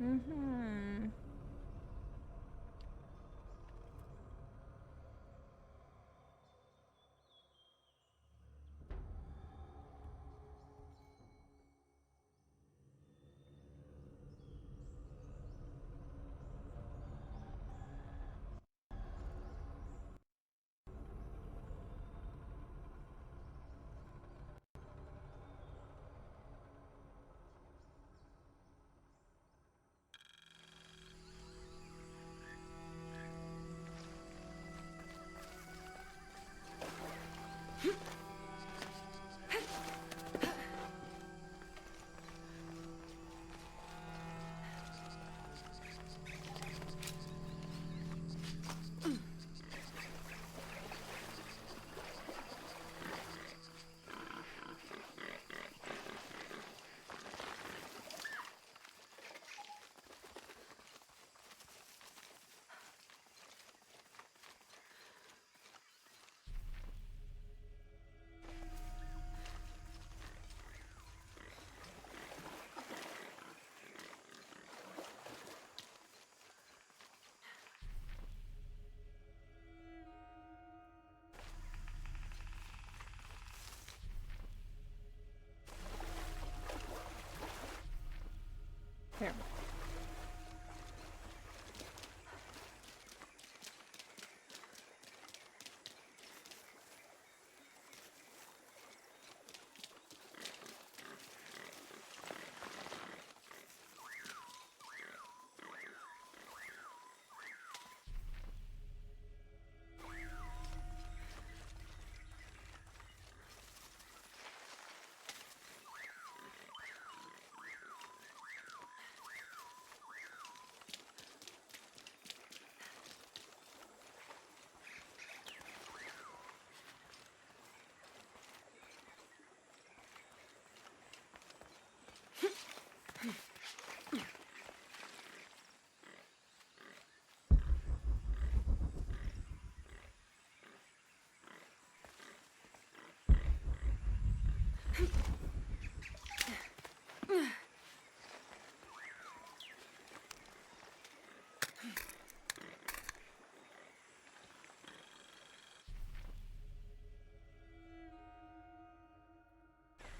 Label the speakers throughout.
Speaker 1: Mhm. Here.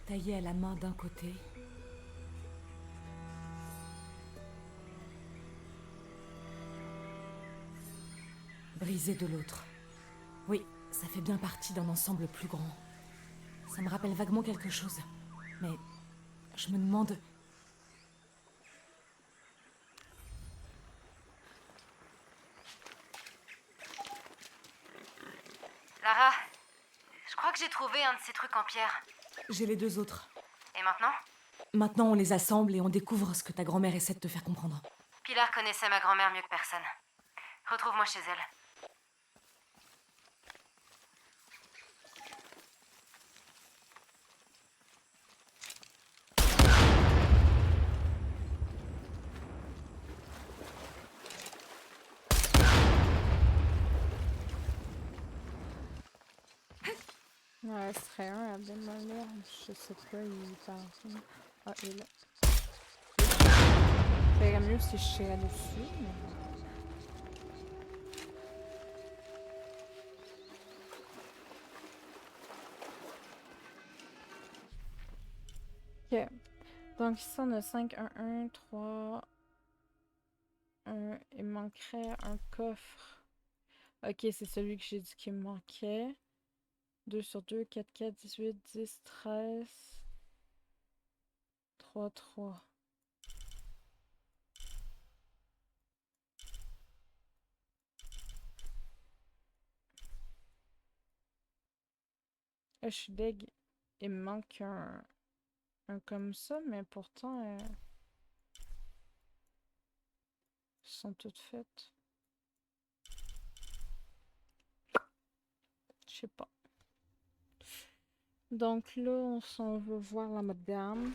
Speaker 2: Taillé à la main d'un côté. Brisé de l'autre. Oui, ça fait bien partie d'un ensemble plus grand. Ça me rappelle vaguement quelque chose. Mais je me demande...
Speaker 3: Lara, je crois que j'ai trouvé un de ces trucs en pierre.
Speaker 2: J'ai les deux autres.
Speaker 3: Et maintenant?
Speaker 2: Maintenant, on les assemble et on découvre ce que ta grand-mère essaie de te faire comprendre.
Speaker 3: Pilar connaissait ma grand-mère mieux que personne. Retrouve-moi chez elle.
Speaker 1: Ouais, ce serait un à démolir. Je sais pas, il pense. Ah, il est là. Ça irait mieux si je tirais dessus, mais bon. Ok. Donc ici, on a 5, 1, 1, 3, 1. Il manquerait un coffre. Ok, c'est celui que j'ai dit qu'il me manquait. 2 sur 2, 4, 4, 18, 10, 13. 3, 3. Je suis deg. Il me manque un comme ça, mais pourtant, elles sont toutes faites. Je sais pas. Donc là, on s'en va voir la madame.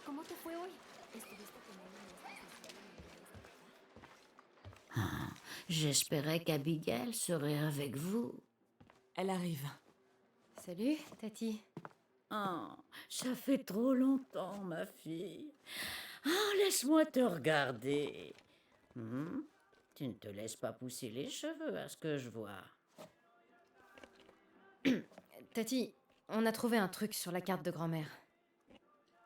Speaker 4: ¿Cómo te fue hoy? ¿Estuviste con él en esta sesión? J'espérais qu'Abigail serait avec vous.
Speaker 2: Elle arrive.
Speaker 3: Salut, Tati.
Speaker 4: Oh, ça fait trop longtemps, ma fille. Oh, laisse-moi te regarder. Tu ne te laisses pas pousser les cheveux, à ce que je vois.
Speaker 3: Tati, on a trouvé un truc sur la carte de grand-mère.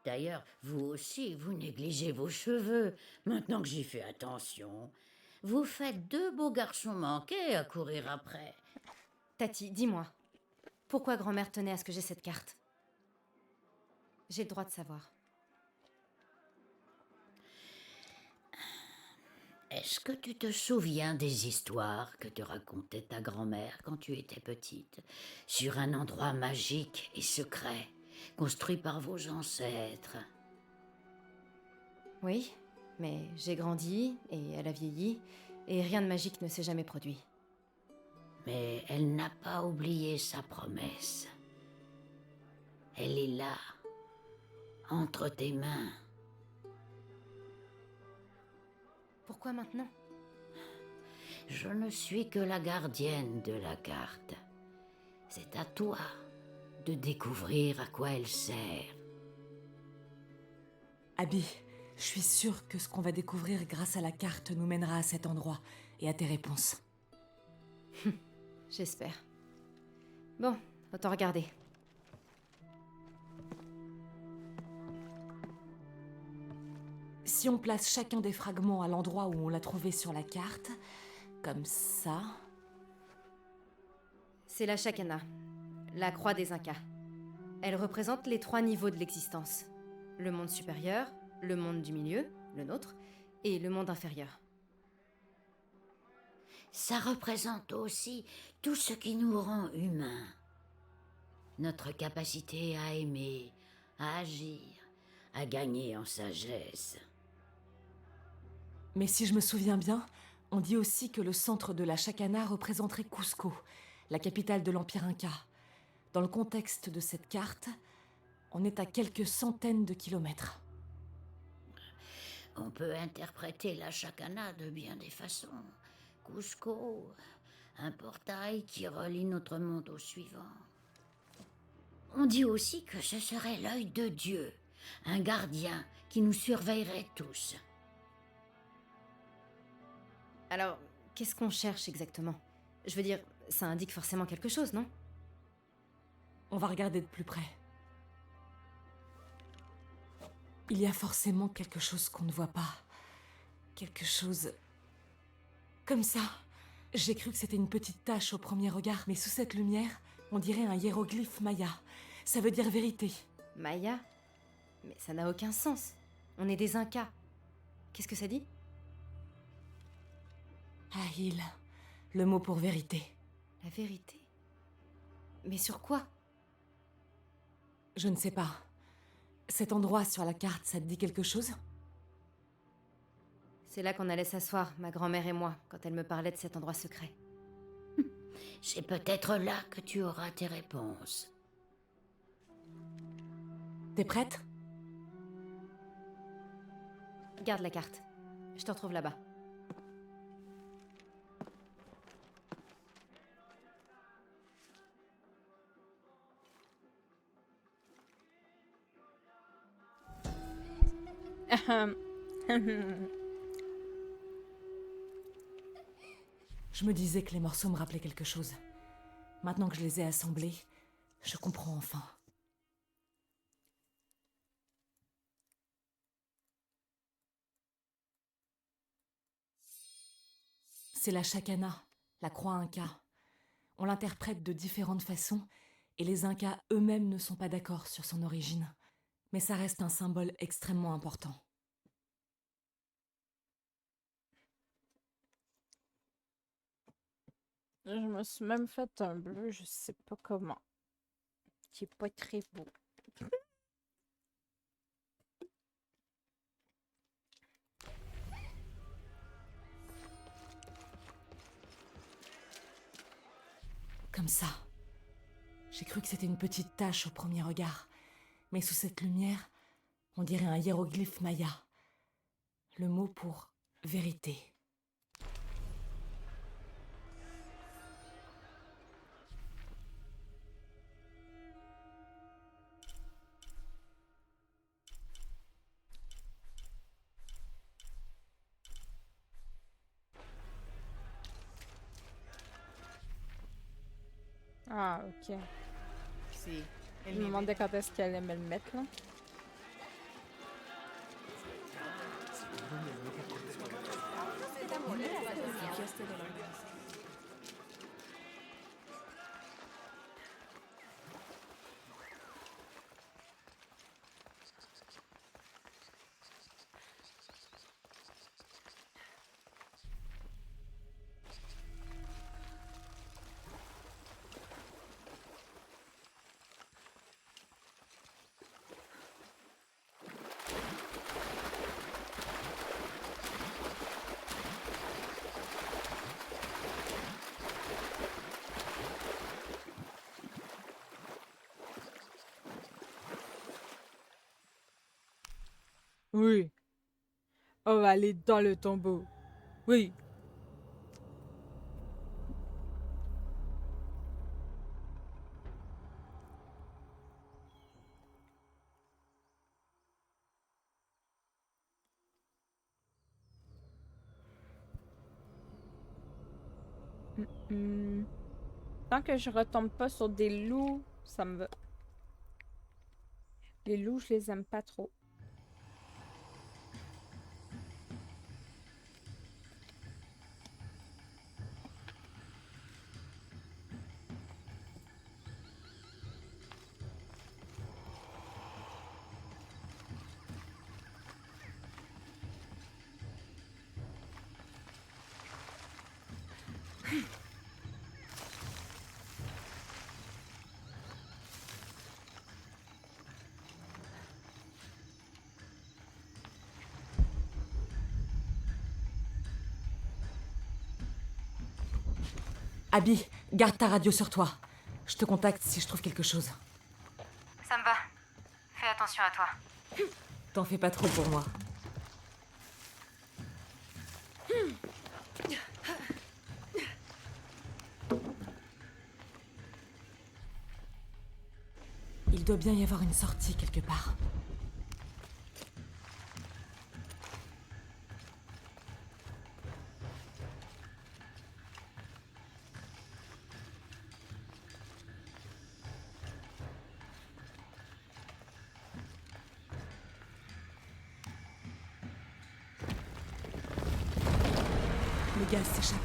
Speaker 4: D'ailleurs, vous aussi, vous négligez vos cheveux. Maintenant que j'y fais attention, vous faites deux beaux garçons manqués à courir après.
Speaker 3: Tati, dis-moi, pourquoi grand-mère tenait à ce que j'ai cette carte? J'ai le droit de savoir.
Speaker 4: Est-ce que tu te souviens des histoires que te racontait ta grand-mère quand tu étais petite, sur un endroit magique et secret, construit par vos ancêtres?
Speaker 3: Oui, mais j'ai grandi, et elle a vieilli, et rien de magique ne s'est jamais produit.
Speaker 4: Mais elle n'a pas oublié sa promesse. Elle est là, entre tes mains.
Speaker 3: Pourquoi maintenant?
Speaker 4: Je ne suis que la gardienne de la carte. C'est à toi de découvrir à quoi elle sert.
Speaker 2: Abby, je suis sûre que ce qu'on va découvrir grâce à la carte nous mènera à cet endroit et à tes réponses.
Speaker 3: J'espère. Bon, autant regarder.
Speaker 2: Si on place chacun des fragments à l'endroit où on l'a trouvé sur la carte, comme ça...
Speaker 3: C'est la Shakana, la croix des Incas. Elle représente les 3 niveaux de l'existence. Le monde supérieur, le monde du milieu, le nôtre, et le monde inférieur.
Speaker 4: Ça représente aussi tout ce qui nous rend humains. Notre capacité à aimer, à agir, à gagner en sagesse.
Speaker 2: Mais si je me souviens bien, on dit aussi que le centre de la Chacana représenterait Cusco, la capitale de l'Empire Inca. Dans le contexte de cette carte, on est à quelques centaines de kilomètres.
Speaker 4: On peut interpréter la Chacana de bien des façons. Cusco, un portail qui relie notre monde au suivant. On dit aussi que ce serait l'œil de Dieu, un gardien qui nous surveillerait tous.
Speaker 3: Alors, qu'est-ce qu'on cherche exactement? Je veux dire, ça indique forcément quelque chose, non?
Speaker 2: On va regarder de plus près. Il y a forcément quelque chose qu'on ne voit pas. Quelque chose... comme ça. J'ai cru que c'était une petite tache au premier regard, mais sous cette lumière, on dirait un hiéroglyphe maya. Ça veut dire vérité.
Speaker 3: Maya? Mais ça n'a aucun sens. On est des Incas. Qu'est-ce que ça dit?
Speaker 2: Ahil, le mot pour vérité.
Speaker 3: La vérité? Mais sur quoi?
Speaker 2: Je ne sais pas. Cet endroit sur la carte, ça te dit quelque chose?
Speaker 3: C'est là qu'on allait s'asseoir, ma grand-mère et moi, quand elle me parlait de cet endroit secret.
Speaker 4: C'est peut-être là que tu auras tes réponses.
Speaker 2: T'es prête?
Speaker 3: Garde la carte. Je te retrouve là-bas.
Speaker 2: Je me disais que les morceaux me rappelaient quelque chose. Maintenant que je les ai assemblés, je comprends enfin. C'est la Chacana, la croix Inca. On l'interprète de différentes façons, et les Incas eux-mêmes ne sont pas d'accord sur son origine. Mais ça reste un symbole extrêmement important.
Speaker 1: Je me suis même fait un bleu, je sais pas comment. Qui est pas très beau.
Speaker 2: Comme ça. J'ai cru que c'était une petite tache au premier regard. Mais sous cette lumière, on dirait un hiéroglyphe maya. Le mot pour vérité.
Speaker 1: Ah, ok.
Speaker 5: Sí.
Speaker 1: Je me demandais quand est-ce qu'elle allait me le mettre, là. Oui. On va aller dans le tombeau. Oui. Hmm. Tant que je retombe pas sur des loups, ça me va. Les loups, je les aime pas trop.
Speaker 2: Abby, garde ta radio sur toi. Je te contacte si je trouve quelque chose.
Speaker 3: Ça me va. Fais attention à toi.
Speaker 2: T'en fais pas trop pour moi. Il doit bien y avoir une sortie quelque part. Le gaz s'échappe.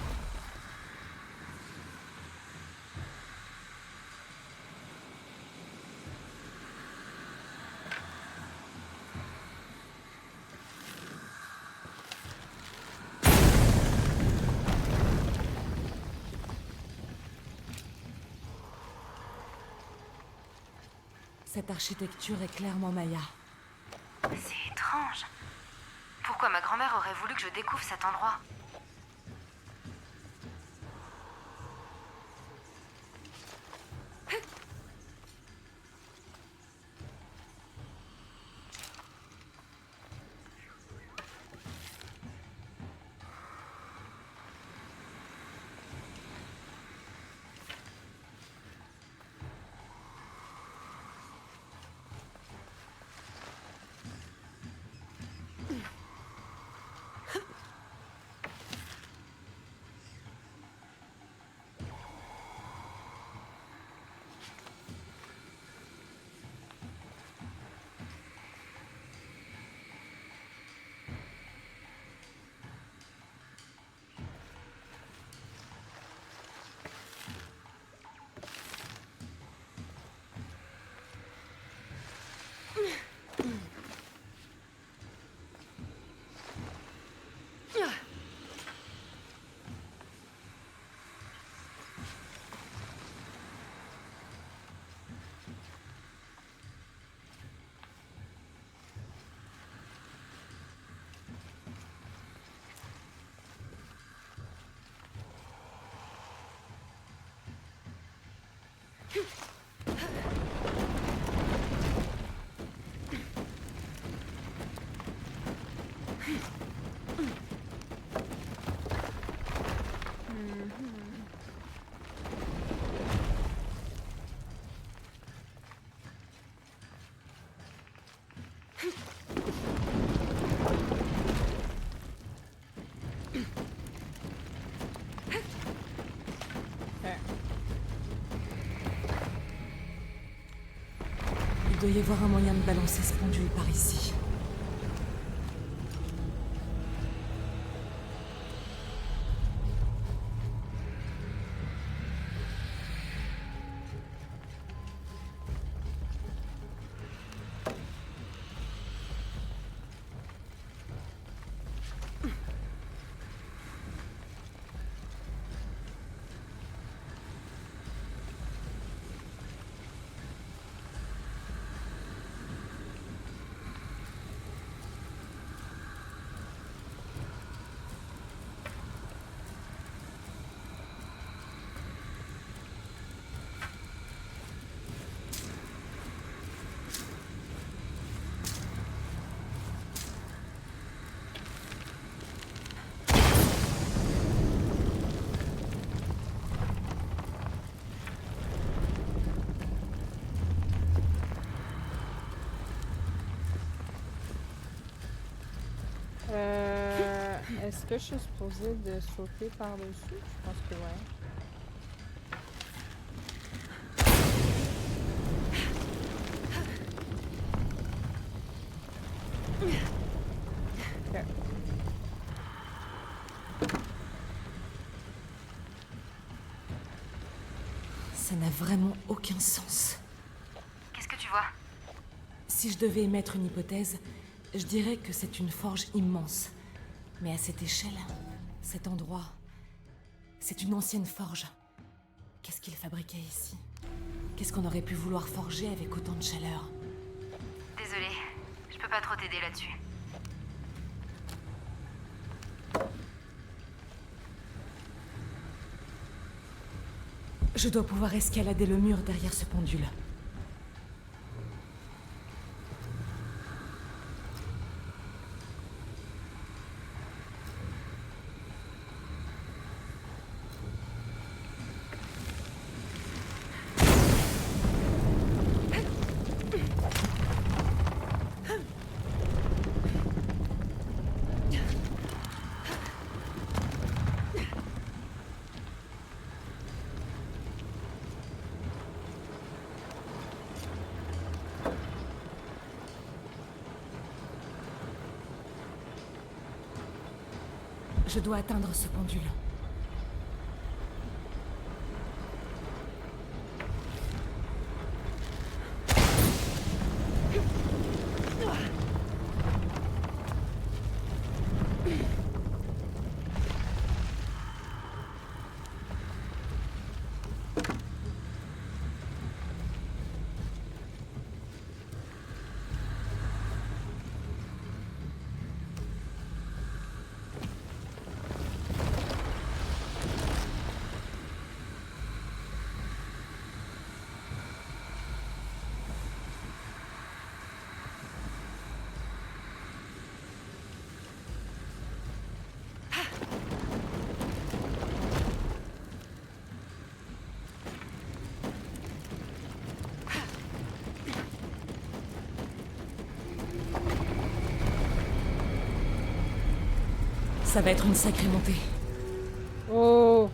Speaker 2: Cette architecture est clairement maya.
Speaker 3: C'est étrange. Pourquoi ma grand-mère aurait voulu que je découvre cet endroit?
Speaker 2: doit y avoir un moyen de balancer ce pendule par ici.
Speaker 1: Est-ce que je suis supposée de sauter par-dessus? Je pense que ouais. Ok.
Speaker 2: Ça n'a vraiment aucun sens.
Speaker 3: Qu'est-ce que tu vois?
Speaker 2: Si je devais émettre une hypothèse, je dirais que c'est une forge immense. Mais à cette échelle, cet endroit, c'est une ancienne forge. Qu'est-ce qu'ils fabriquaient ici? Qu'est-ce qu'on aurait pu vouloir forger avec autant de chaleur?
Speaker 3: Désolée, je peux pas trop t'aider là-dessus.
Speaker 2: Je dois pouvoir escalader le mur derrière ce pendule. Je dois atteindre ce pendule. Ça va être une sacrée montée.
Speaker 1: Oh!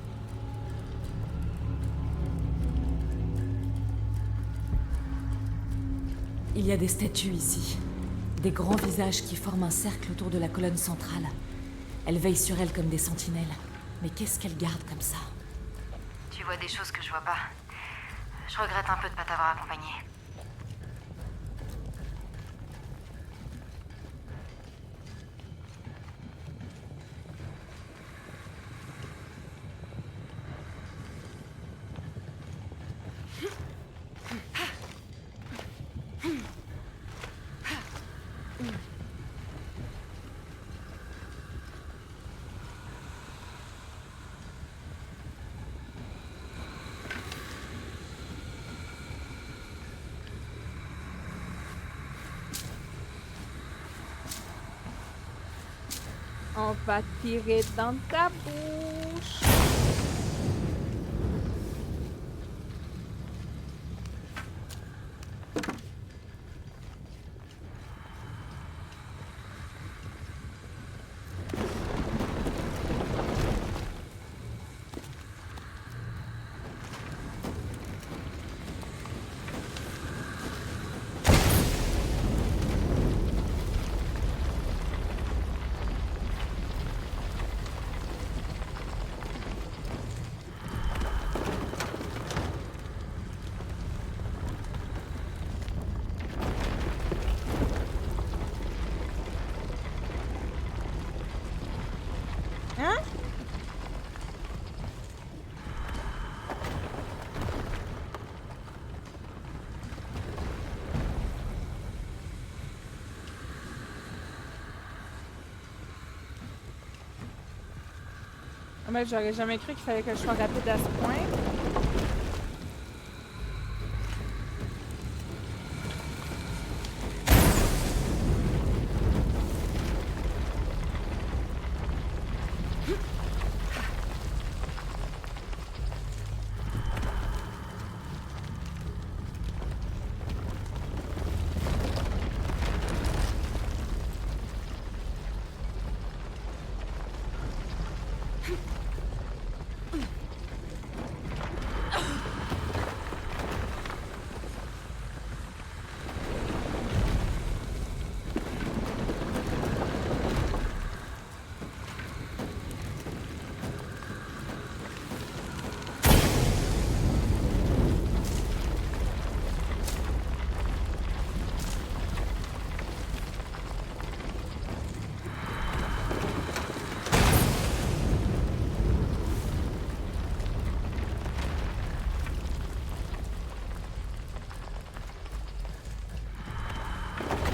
Speaker 2: Il y a des statues ici. Des grands visages qui forment un cercle autour de la colonne centrale. Elles veillent sur elle comme des sentinelles. Mais qu'est-ce qu'elles gardent comme ça?
Speaker 3: Tu vois des choses que je vois pas. Je regrette un peu de pas t'avoir accompagné.
Speaker 1: On va tirer dans ta bouche. Mais j'aurais jamais cru qu'il fallait que je sois rapide à ce point.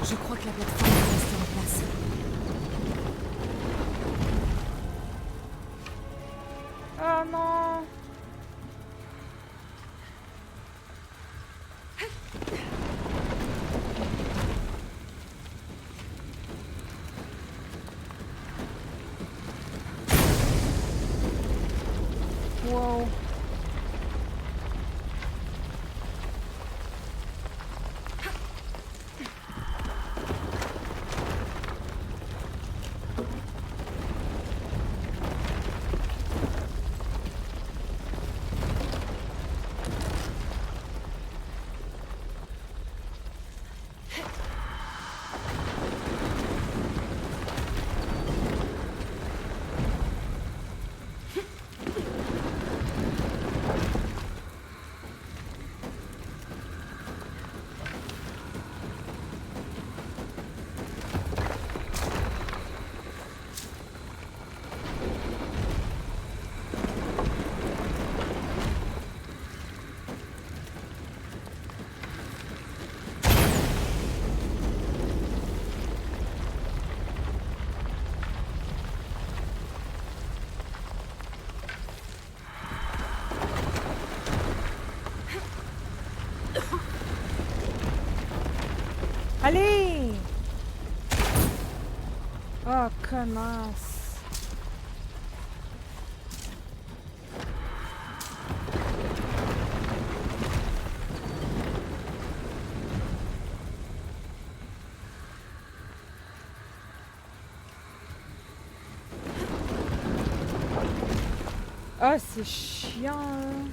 Speaker 2: Je crois que la plateforme est restée en place.
Speaker 1: Oh non! Wow! Allez! Oh, connasse! Ah, c'est chiant! Hein.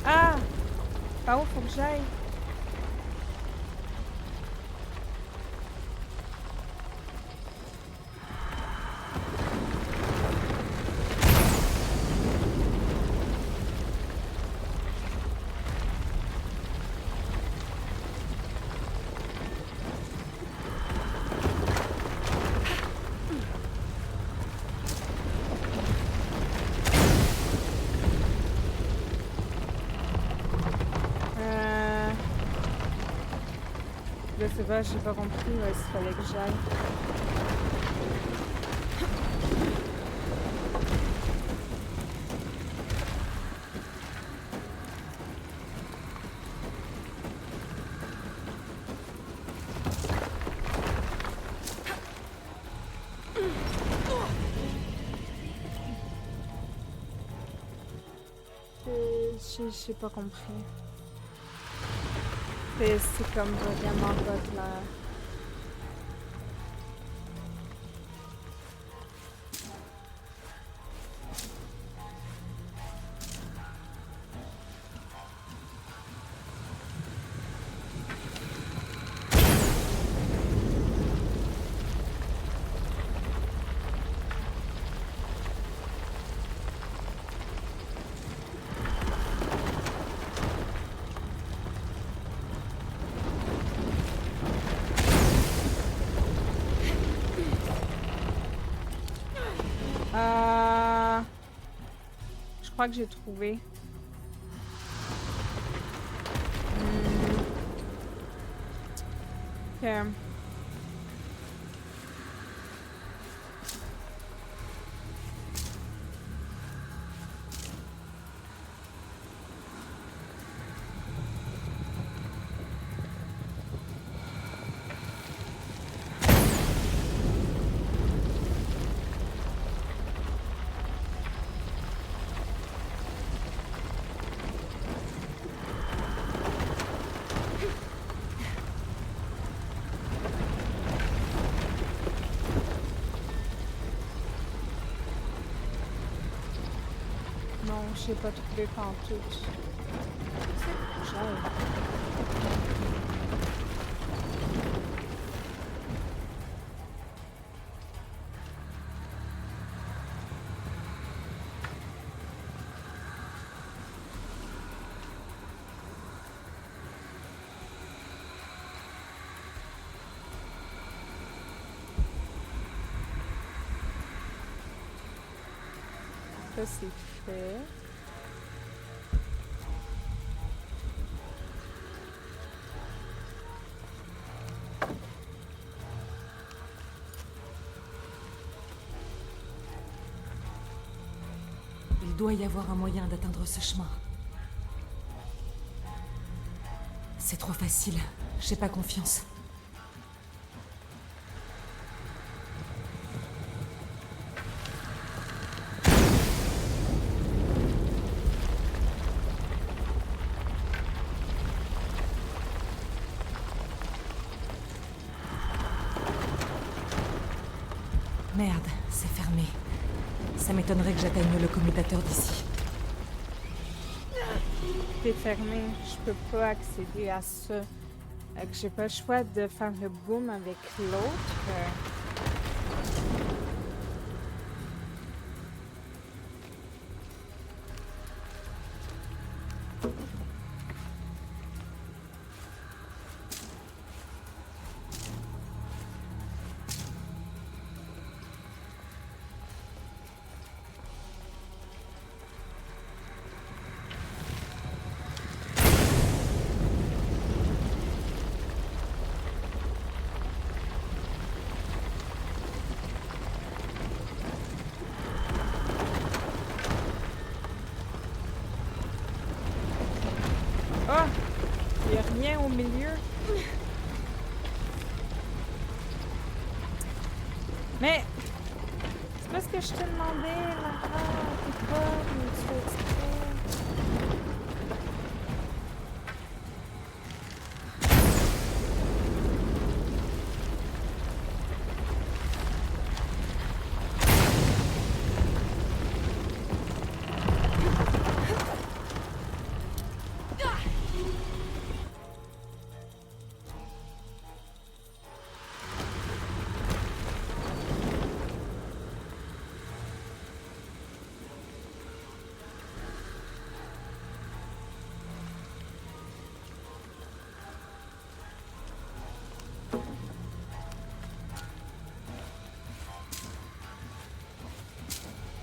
Speaker 1: Ah! Par où faut que j'aille? Je sais pas, j'ai pas compris où est-ce qu'il fallait que j'aille. J'ai pas compris. C'est comme vraiment pas clair. crois que j'ai trouvé. Ok. Non, je n'ai pas trouvé pantoute. C'est cher. Ça, c'est fait.
Speaker 2: Il doit y avoir un moyen d'atteindre ce chemin. C'est trop facile. J'ai pas confiance. Merde, c'est fermé. Ça m'étonnerait que j'atteigne le commutateur d'ici.
Speaker 1: C'est fermé. Je peux pas accéder à ça. Que j'ai pas le choix de faire le boom avec l'autre. Oh! Il n'y a rien au milieu. Mais c'est pas ce que je te demandais, Lara. T'es pas, mais tu fais exprès.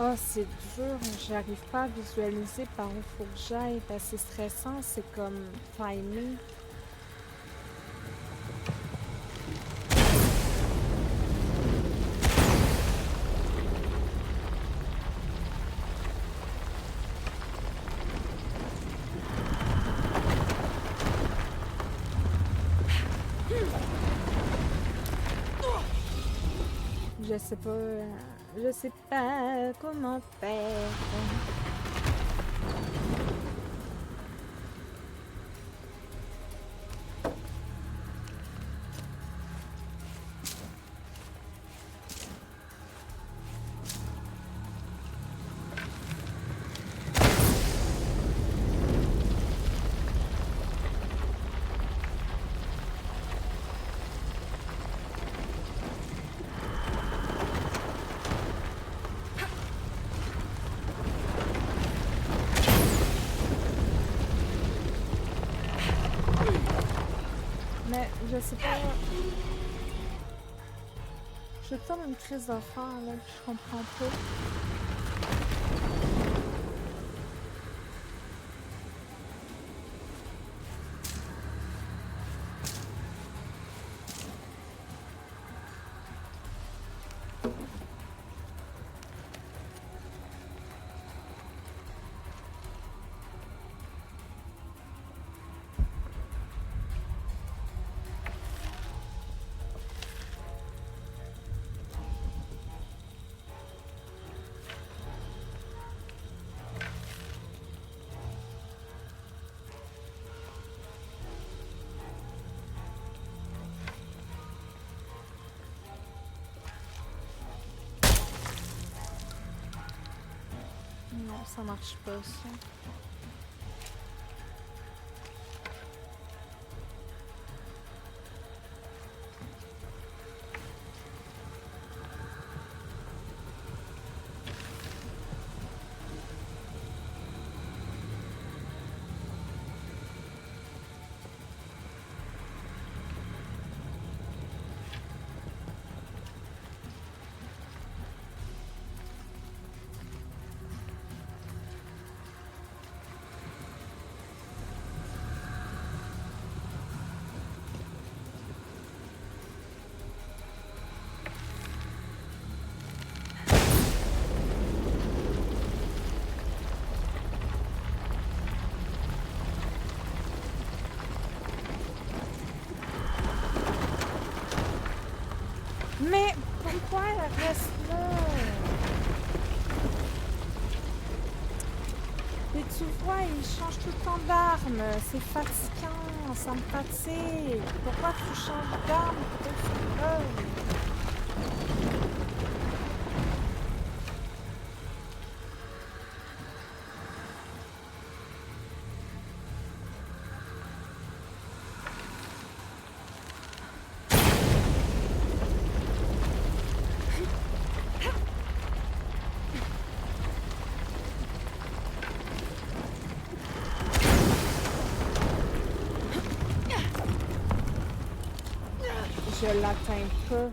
Speaker 1: Oh, c'est dur, j'arrive pas à visualiser par où faut que j'aille. Ben, c'est stressant, c'est comme timé. Je sais pas comment faire. Mais je sais pas. Je tourne une crise d'affaires là, je comprends pas. Non, ça marche pas, ça. Mais pourquoi elle reste là? Et tu vois, il change tout le temps d'arme. C'est fatigant, ça me fatigue. Pourquoi tu changes d'arme? Pourquoi tu creuves? Je l'atteins pas.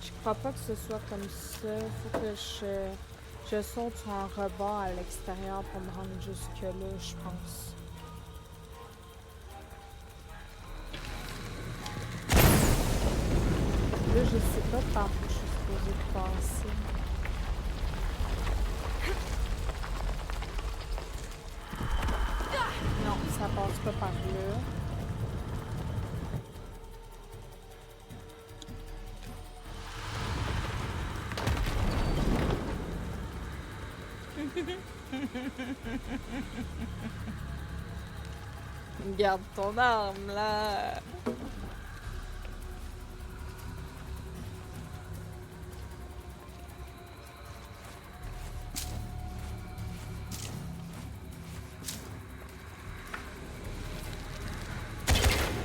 Speaker 1: Je crois pas que ce soit comme ça. Faut que je saute sur un rebord à l'extérieur pour me rendre jusque là, je pense. Là, je sais pas par où je suis supposée passer. Non, ça passe pas par là. Garde ton arme là.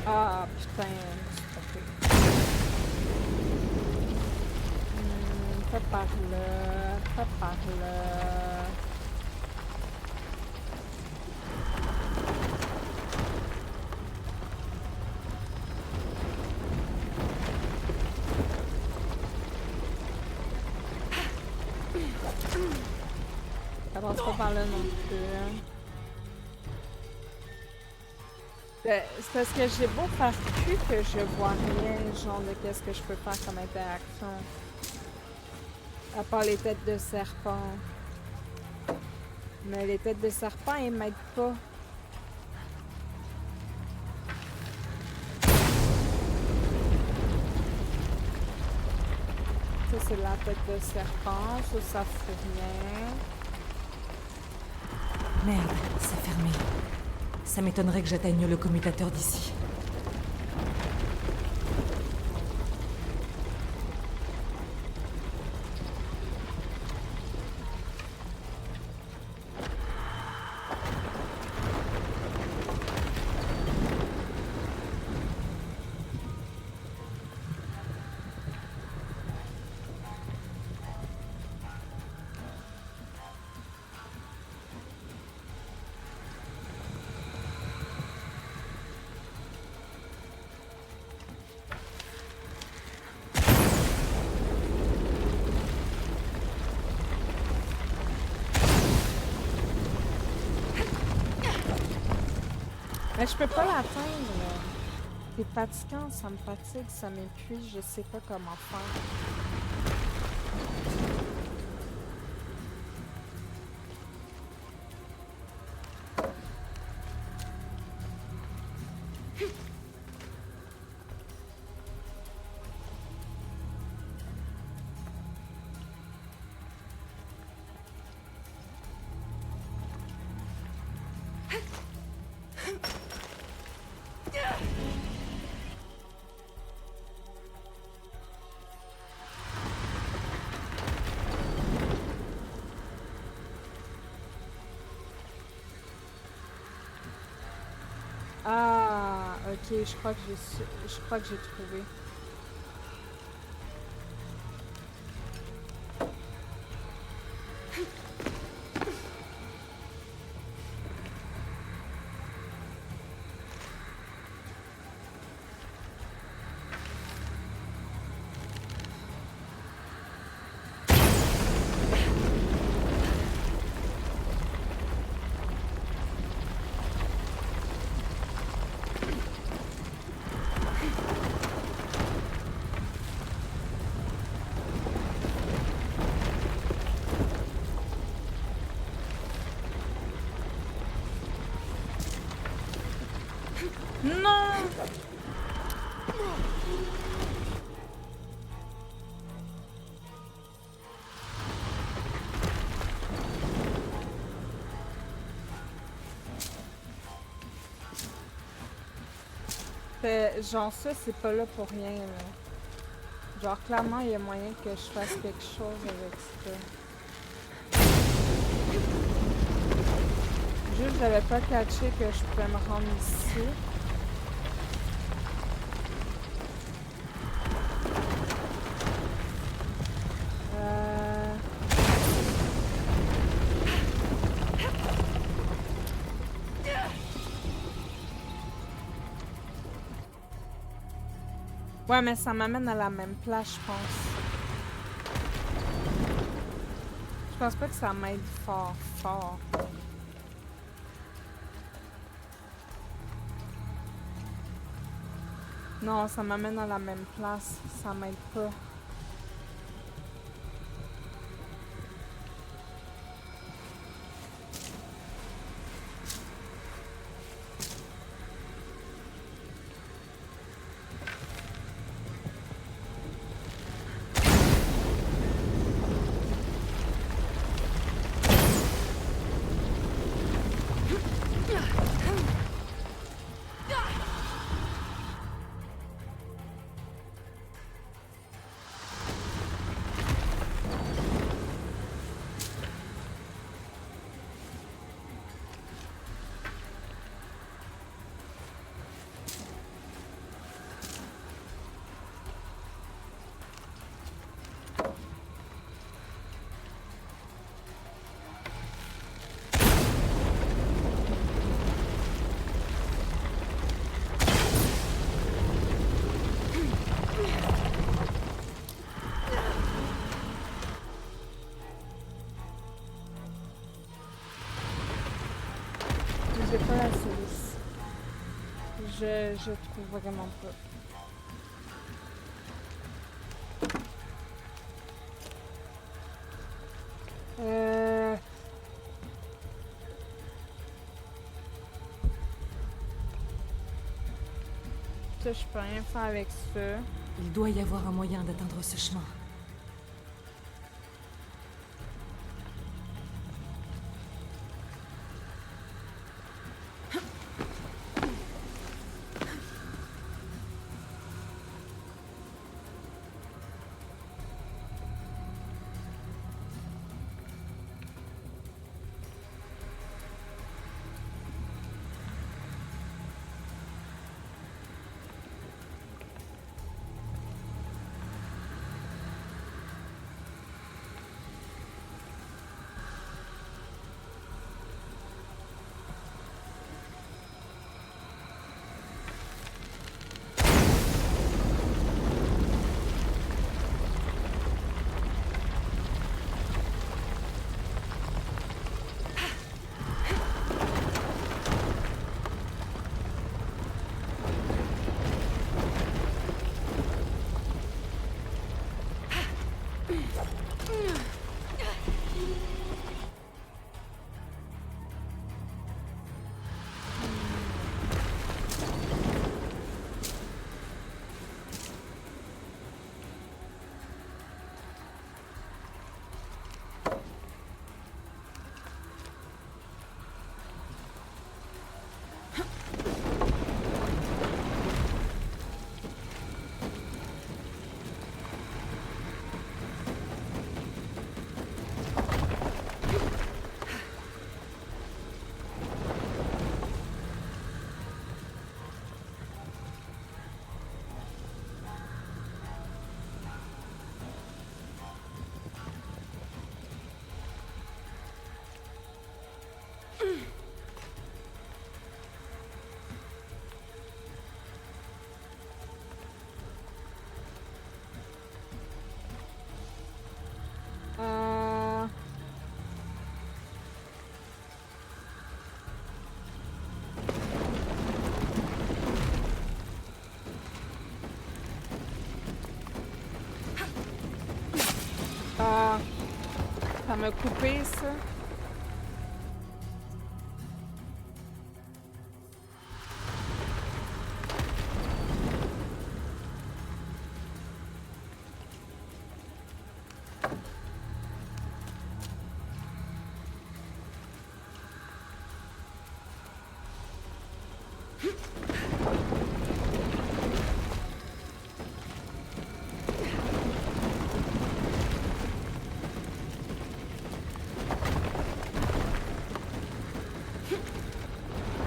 Speaker 1: Ah putain, c'est pas fait. Pas par là, pas par là. Ça passe pas par là non plus. Hein. C'est parce que j'ai beau faire cul que je vois rien, genre de qu'est-ce que je peux faire comme interaction. À part les têtes de serpent. Mais les têtes de serpent, ils m'aident pas. Ça, c'est la tête de serpent. Ça fout rien.
Speaker 2: Merde, c'est fermé. Ça m'étonnerait que j'atteigne le commutateur d'ici.
Speaker 1: Mais je peux pas l'atteindre. C'est fatigant, ça me fatigue, ça m'épuise, je sais pas comment faire. Ah, ok, je crois que je crois que j'ai trouvé. Non! Genre ça, c'est pas là pour rien, là. Genre clairement, il y a moyen que je fasse quelque chose avec ça. Juste, j'avais pas catché que je pouvais me rendre ici. Ouais, mais ça m'amène à la même place, je pense. Je pense pas que ça m'aide fort, fort. Non, ça m'amène à la même place. Ça m'aide pas. J'ai pas la solution. Je trouve vraiment pas. Ça, je peux rien faire avec ça.
Speaker 2: Il doit y avoir un moyen d'atteindre ce chemin.
Speaker 1: Ça m'a coupé, ça.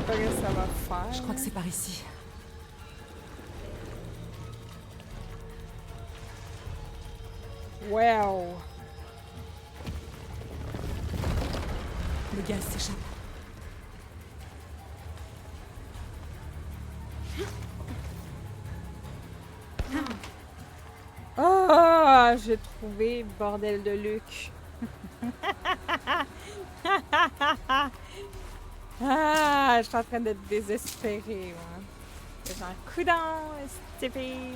Speaker 1: Qu'est-ce que ça va faire?
Speaker 2: Je crois que c'est par ici.
Speaker 1: Wow!
Speaker 2: Le gaz s'échappe.
Speaker 1: Ah, j'ai trouvé, bordel de Luc. Ah, je suis en train d'être désespérée, moi. C'est genre, coudonc, stupide.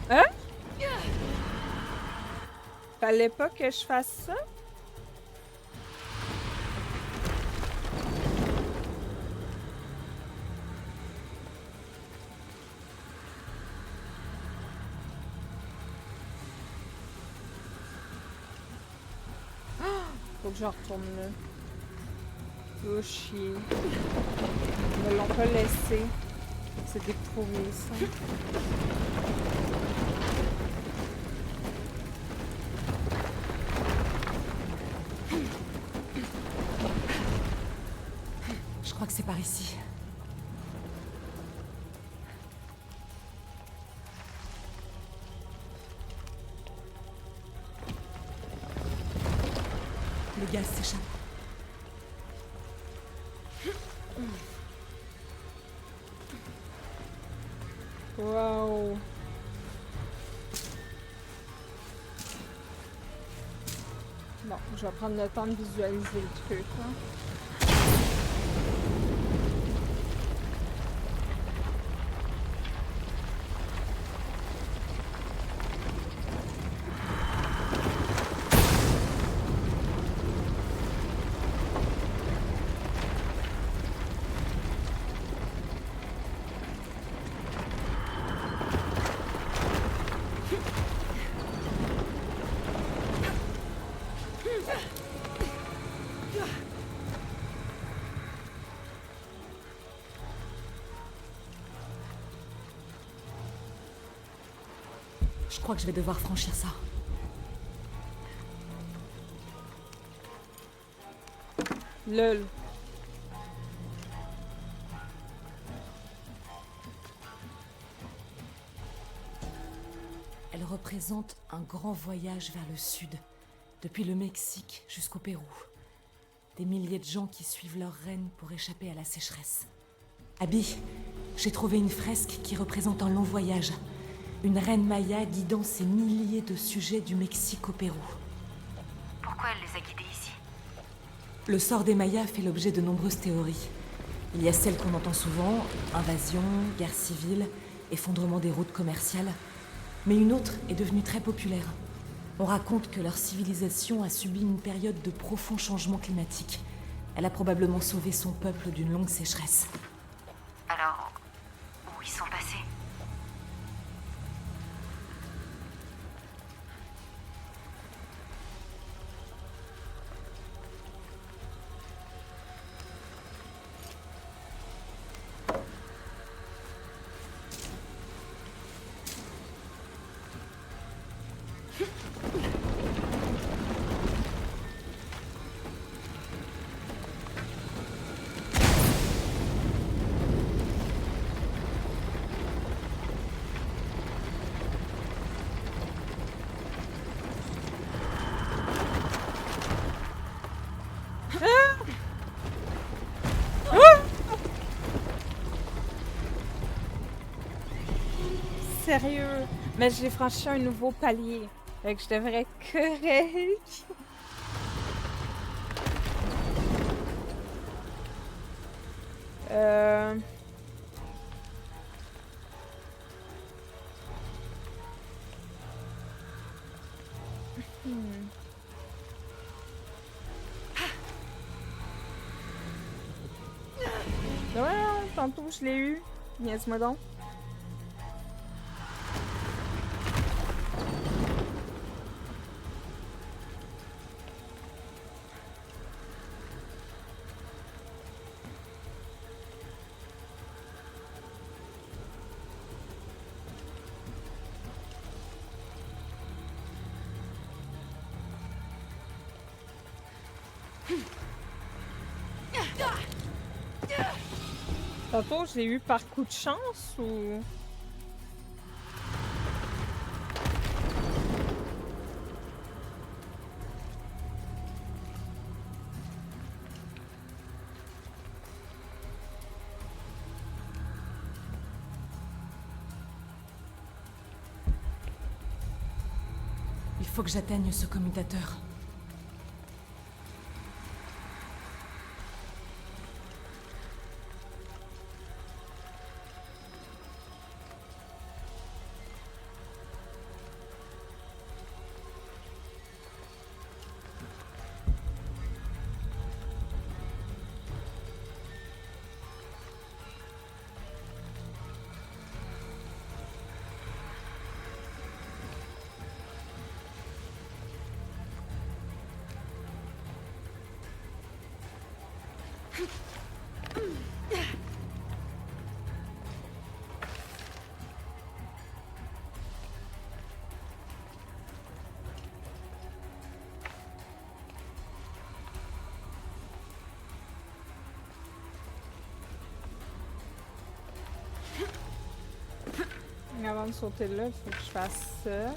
Speaker 1: Hein? Fallait pas que je fasse ça? Faut que je retourne là. Oh chier. Ils me l'ont pas laissé. C'est détruit ça.
Speaker 2: Je crois que c'est par ici. Le gaz s'échappe.
Speaker 1: Wow. Bon, je vais prendre le temps de visualiser le truc, là.
Speaker 2: Je crois que je vais devoir franchir ça.
Speaker 1: Lol.
Speaker 2: Elle représente un grand voyage vers le sud, depuis le Mexique jusqu'au Pérou. Des milliers de gens qui suivent leur reine pour échapper à la sécheresse. Abby, j'ai trouvé une fresque qui représente un long voyage. Une reine maya guidant ces milliers de sujets du Mexique au Pérou.
Speaker 3: Pourquoi elle les a guidés ici?
Speaker 2: Le sort des Mayas fait l'objet de nombreuses théories. Il y a celle qu'on entend souvent, invasion, guerre civile, effondrement des routes commerciales. Mais une autre est devenue très populaire. On raconte que leur civilisation a subi une période de profonds changements climatiques. Elle a probablement sauvé son peuple d'une longue sécheresse.
Speaker 3: Alors, où ils sont passés?
Speaker 1: sérieux. Mais j'ai franchi un nouveau palier. Fait que je devrais être correct. Ouais, tantôt je l'ai eu. Niaise-moi donc. Tantôt, je l'ai eu par coup de chance ou...
Speaker 2: Il faut que j'atteigne ce commutateur.
Speaker 1: Avant de sauter là, il faut que je fasse ça.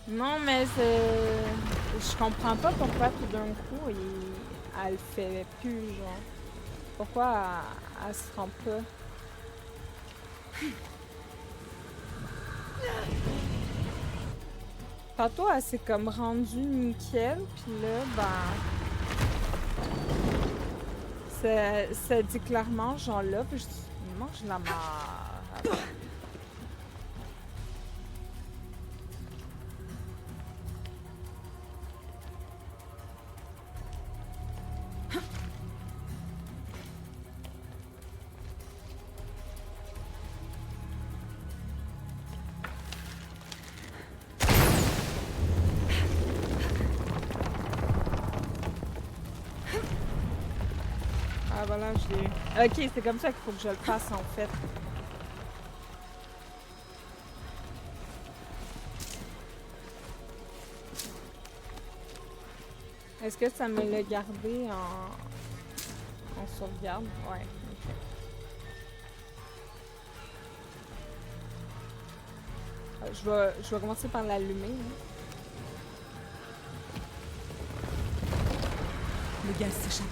Speaker 1: Non, mais je comprends pas pourquoi tout d'un coup, elle le fait plus, genre. Pourquoi elle se rend pas? Tantôt, elle s'est comme rendue nickel, puis là, ben... ça dit clairement, genre là, puis je dis, mange la marre. Ah voilà, je l'ai eu. Ok, c'est comme ça qu'il faut que je le fasse en fait. Est-ce que ça me l'a gardé en sauvegarde? Ouais, ok. Je vais commencer par l'allumer.
Speaker 2: Le gaz s'échappe.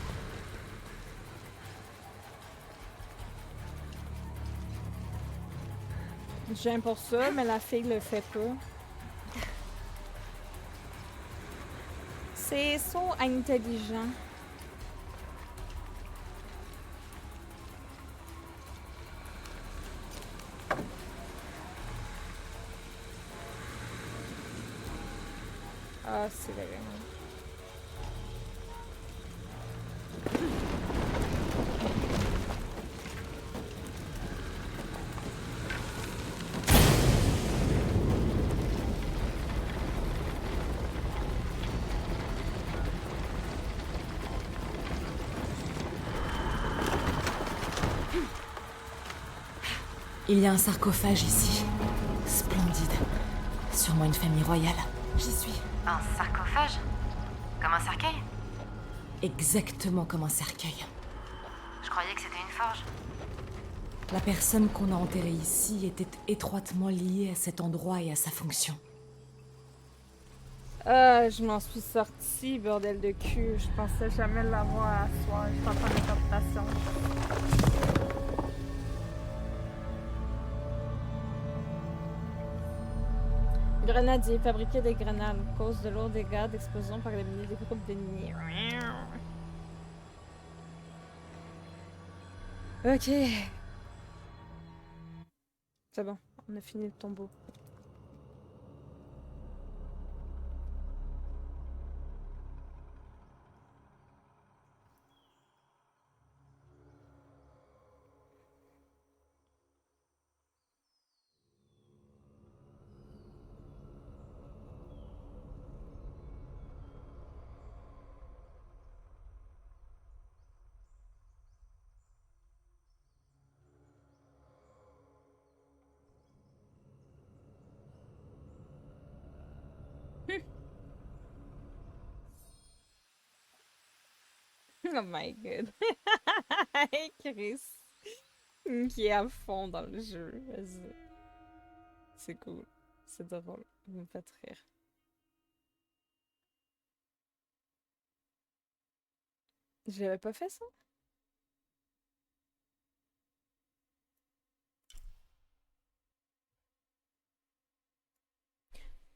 Speaker 1: J'aime pour ça, mais la fille le fait pas. C'est so intelligent. Ah, c'est vrai.
Speaker 2: Il y a un sarcophage ici. Splendide. Sûrement une famille royale. J'y suis.
Speaker 3: Un sarcophage? Comme un cercueil?
Speaker 2: Exactement comme un cercueil.
Speaker 3: Je croyais que c'était une forge.
Speaker 2: La personne qu'on a enterrée ici était étroitement liée à cet endroit et à sa fonction.
Speaker 1: Ah, je m'en suis sortie, bordel de cul. Je pensais jamais l'avoir à soir. Je suis en train de captation. Grenadier, fabriquer des grenades. Cause de lourds dégâts d'explosion par les milliers de groupes d'ennemis. Ok. C'est bon, on a fini le tombeau. Oh my god. Chris. Qui est à fond dans le jeu. Vas-y. C'est cool. C'est drôle. Vous me faites rire. Je l'avais pas fait ça?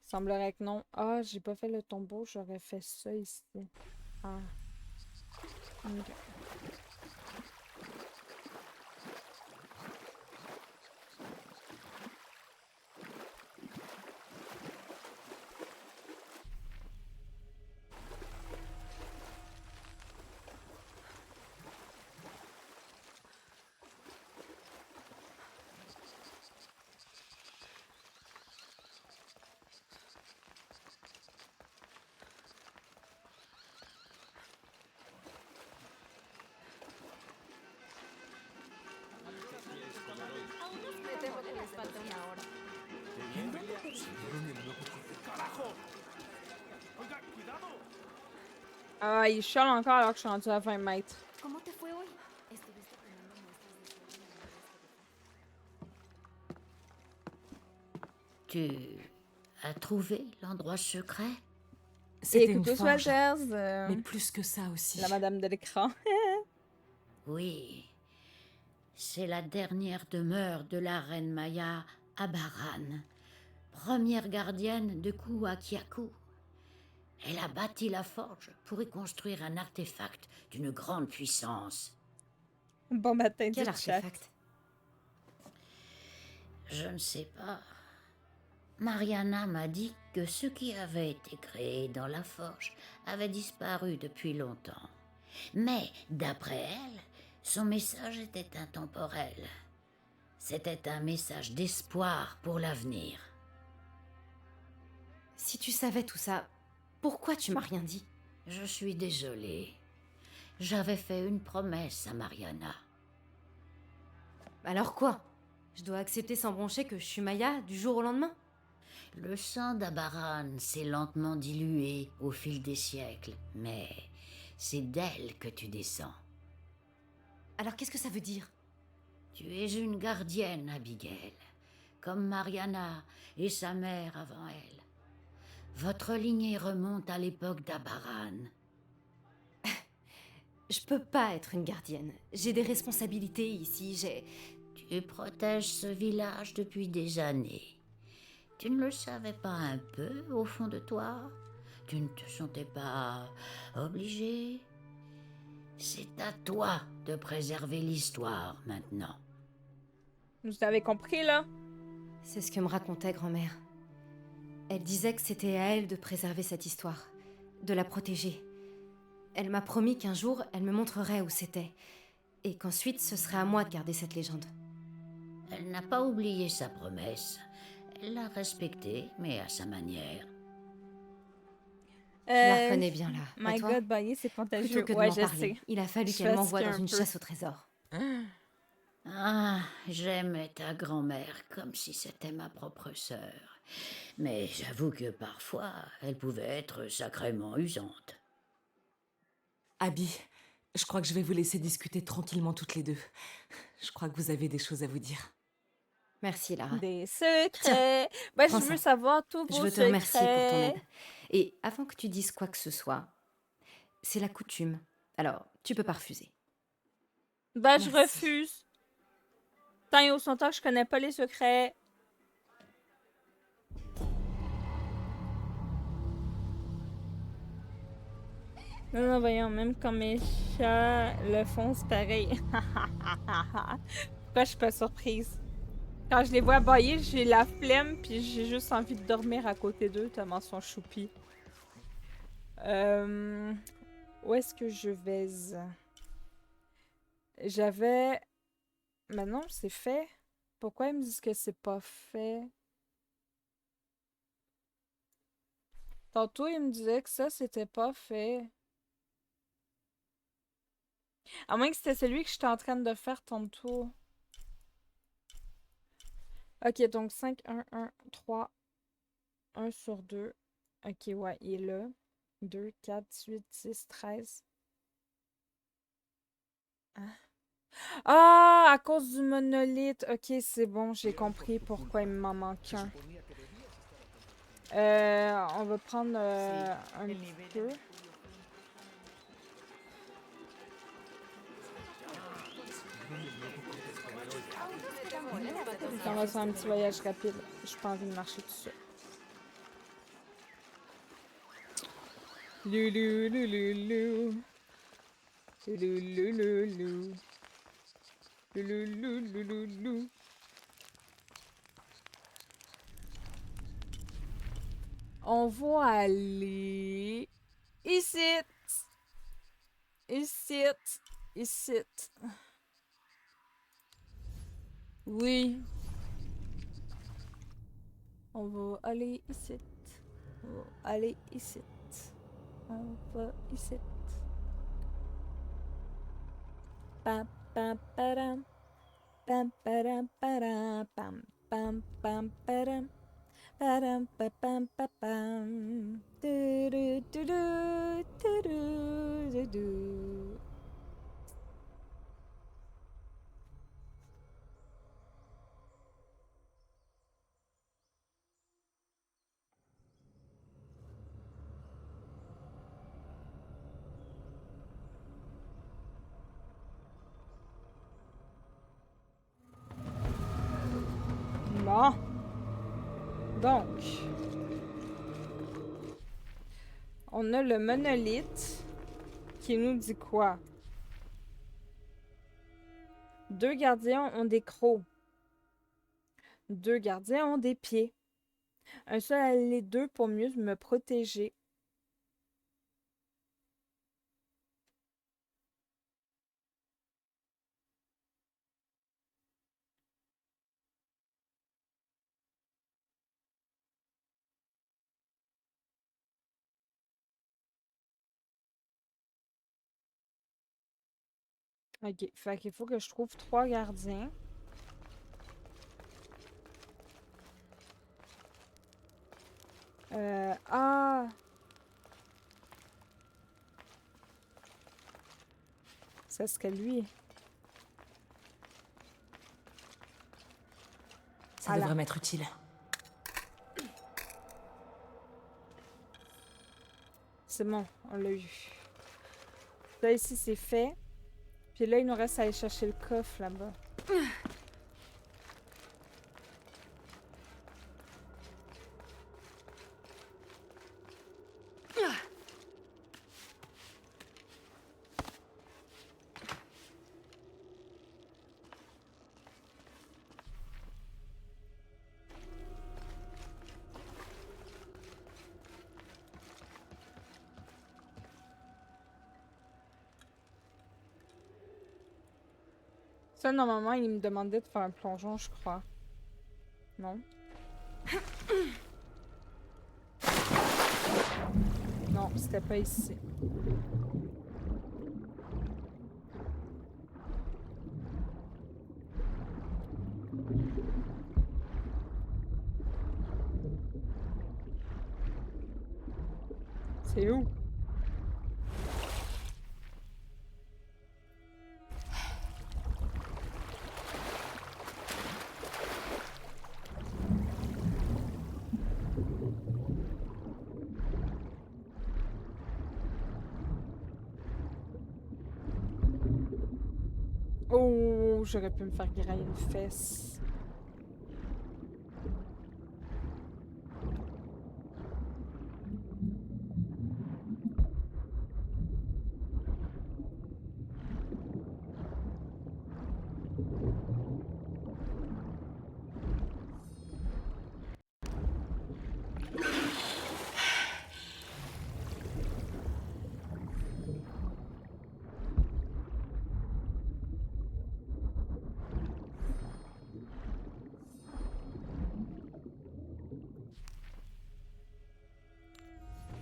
Speaker 1: Semblerait que non. Ah, j'ai pas fait le tombeau, j'aurais fait ça ici. Ah. Ok. Ah, il chiale encore alors que je suis rendue à 20 mètres.
Speaker 5: ¿Cómo te fue hoy? Estuviste tomando muestras de suelo en el oeste de
Speaker 4: Tu as trouvé l'endroit secret?
Speaker 2: C'était
Speaker 1: Et
Speaker 2: une
Speaker 1: coucou
Speaker 2: forge,
Speaker 1: Swazers,
Speaker 2: mais plus que ça aussi.
Speaker 1: la madame de l'écran.
Speaker 4: Oui. C'est la dernière demeure de la reine Maya Abaran, première gardienne de Kuakiaku. Elle a bâti la forge pour y construire un artefact d'une grande puissance.
Speaker 1: Bon matin
Speaker 3: Quel
Speaker 1: du chat.
Speaker 3: artefact?
Speaker 4: Je ne sais pas. Mariana m'a dit que ce qui avait été créé dans la forge avait disparu depuis longtemps. Mais, d'après elle, son message était intemporel. C'était un message d'espoir pour l'avenir.
Speaker 3: Si tu savais tout ça, pourquoi tu m'as rien dit?
Speaker 4: Je suis désolée. J'avais fait une promesse à Mariana.
Speaker 3: Alors quoi? Je dois accepter sans broncher que je suis Maya du jour au lendemain?
Speaker 4: Le sang d'Abaran s'est lentement dilué au fil des siècles, mais c'est d'elle que tu descends.
Speaker 3: Alors qu'est-ce que ça veut dire?
Speaker 4: Tu es une gardienne, Abigail, comme Mariana et sa mère avant elle. Votre lignée remonte à l'époque d'Abaran.
Speaker 3: Je peux pas être une gardienne. J'ai des responsabilités ici,
Speaker 4: Tu protèges ce village depuis des années. Tu ne le savais pas un peu au fond de toi? Tu ne te sentais pas obligé? C'est à toi de préserver l'histoire maintenant.
Speaker 1: Vous avez compris là?
Speaker 3: C'est ce que me racontait grand-mère. Elle disait que c'était à elle de préserver cette histoire, de la protéger. Elle m'a promis qu'un jour, elle me montrerait où c'était, et qu'ensuite, ce serait à moi de garder cette légende.
Speaker 4: Elle n'a pas oublié sa promesse. Elle l'a respectée, mais à sa manière.
Speaker 3: Je la reconnais bien là. Pas
Speaker 1: My
Speaker 3: toi?
Speaker 1: God, Bonnie, c'est contagieux.
Speaker 3: Plutôt que de
Speaker 1: Ouais,
Speaker 3: m'en
Speaker 1: je
Speaker 3: parler,
Speaker 1: sais.
Speaker 3: il a fallu
Speaker 1: Je
Speaker 3: qu'elle m'envoie
Speaker 1: fatigue
Speaker 3: dans
Speaker 1: un
Speaker 3: une
Speaker 1: peu.
Speaker 3: chasse au trésor.
Speaker 4: Ah, j'aimais ta grand-mère comme si c'était ma propre sœur. Mais j'avoue que parfois, elle pouvait être sacrément usante.
Speaker 2: Abby, je crois que je vais vous laisser discuter tranquillement toutes les deux. Je crois que vous avez des choses à vous dire.
Speaker 3: Merci, Lara.
Speaker 1: Des secrets. Ben,
Speaker 3: prends
Speaker 1: je veux
Speaker 3: ça.
Speaker 1: savoir tous
Speaker 3: Je
Speaker 1: vos
Speaker 3: veux te remercier pour ton
Speaker 1: secrets.
Speaker 3: aide. Et avant que tu dises quoi que ce soit, c'est la coutume. Alors, tu peux pas refuser.
Speaker 1: Ben, je
Speaker 3: Merci.
Speaker 1: refuse. Tant et aussi longtemps que je connais pas les secrets. Non, non, voyons, même quand mes chats le font, c'est pareil. Pourquoi je suis pas surprise? Quand je les vois bailler, j'ai la flemme, puis j'ai juste envie de dormir à côté d'eux, tellement ils sont choupis. Où est-ce que je vais? J'avais... Mais non, c'est fait. Pourquoi ils me disent que c'est pas fait? Tantôt, ils me disaient que ça, c'était pas fait. À moins que c'était celui que j'étais en train de faire tantôt. Ok, donc 5, 1, 1, 3, 1 sur 2. Ok, ouais, il est là. 2, 4, 8, 10, 13. Hein? Ah, à cause du monolithe. Ok, c'est bon, j'ai compris pourquoi il m'en manque un. On va prendre un petit peu. On va faire un petit voyage rapide. J'ai pas envie de marcher tout seul. Loulou, loulou, loulou. Loulou, loulou. Loulou, loulou, loulou. On va aller ici. Ici. Ici. Oui. On va aller ici. On va aller ici. On va ici. Pam, pam, param. Pam, param, param. Pam, pam, pam, param. Param, pa, pam, pa, pam. Du, du, du, du, du, du, du. Bon. Donc, on a le monolithe qui nous dit quoi? 2 gardiens ont des crocs. 2 gardiens ont des pieds. Un seul a les 2 pour mieux me protéger. Ok, fait qu'il faut que je trouve 3 gardiens. Ah! Ça serait lui.
Speaker 2: Ça
Speaker 1: Voilà.
Speaker 2: devrait m'être utile.
Speaker 1: C'est bon, on l'a eu. Là, ici, c'est fait. Puis là, il nous reste à aller chercher le coffre, là-bas. Ça, normalement, il me demandait de faire un plongeon, je crois. Non? Non, c'était pas ici. C'est où? Oh, j'aurais pu me faire grailler une fesse.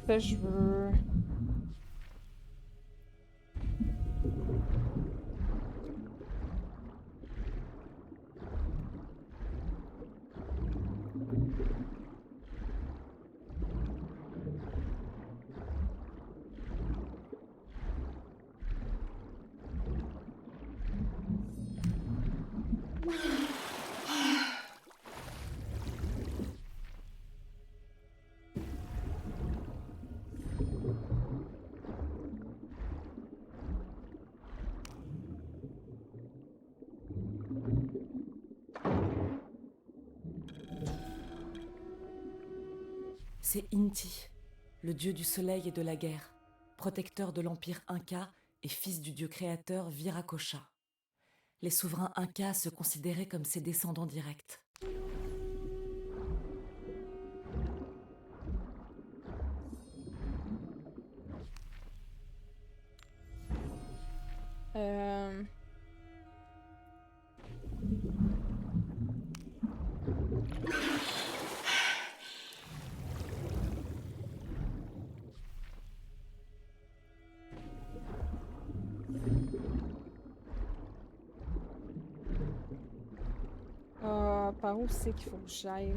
Speaker 1: Ça, je veux...
Speaker 2: C'est Inti, le dieu du soleil et de la guerre, protecteur de l'empire Inca et fils du dieu créateur Viracocha. Les souverains Incas se considéraient comme ses descendants directs.
Speaker 1: Euh... par où c'est qu'il faut que j'aille, là?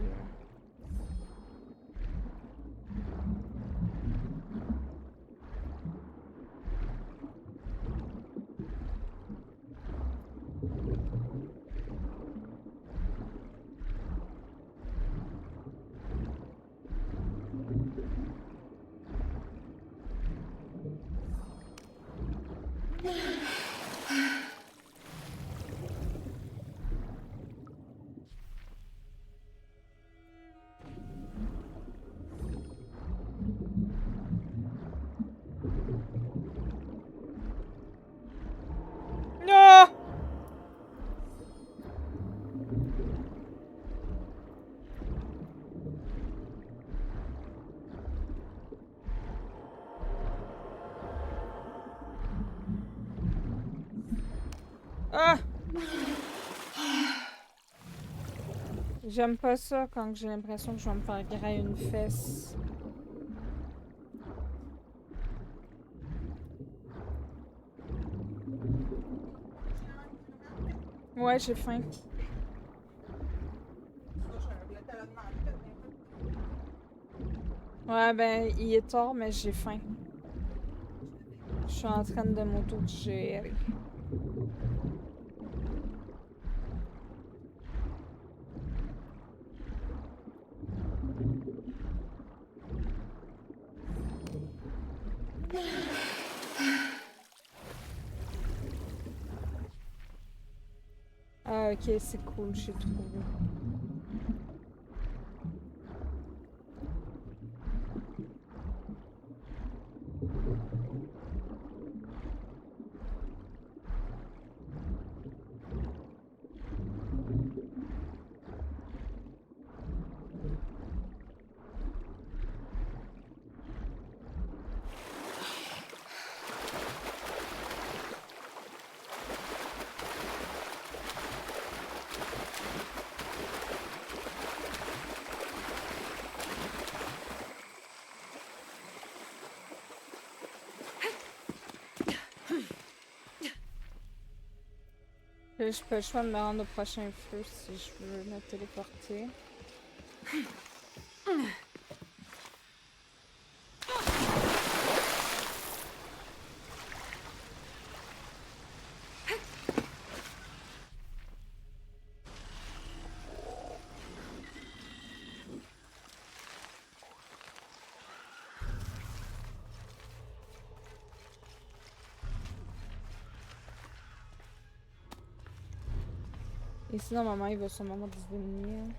Speaker 1: Non! Ah! J'aime pas ça quand j'ai l'impression que je vais me faire grailler une fesse. Ouais, j'ai faim. Ouais, ben, il est tard, mais j'ai faim. Je suis en train de m'auto-digérer. Ah, ok, c'est cool, j'ai trouvé. J'ai pas le choix de me rendre au prochain feu si je veux me téléporter. Ici, normalement, il va sûrement avoir des ennemis. Hein.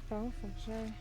Speaker 1: Par où faut que j'aille?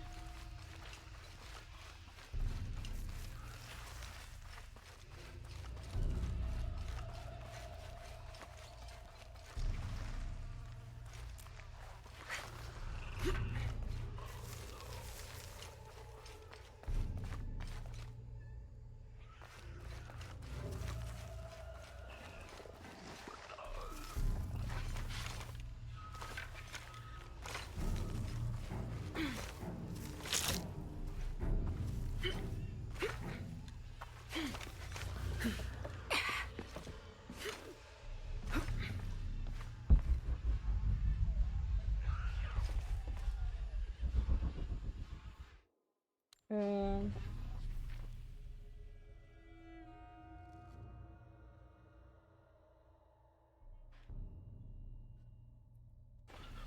Speaker 1: Euh...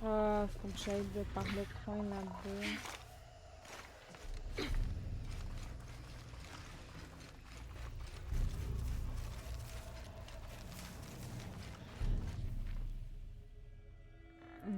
Speaker 1: Ah, faut que j'aille de par le coin là-bas. Non.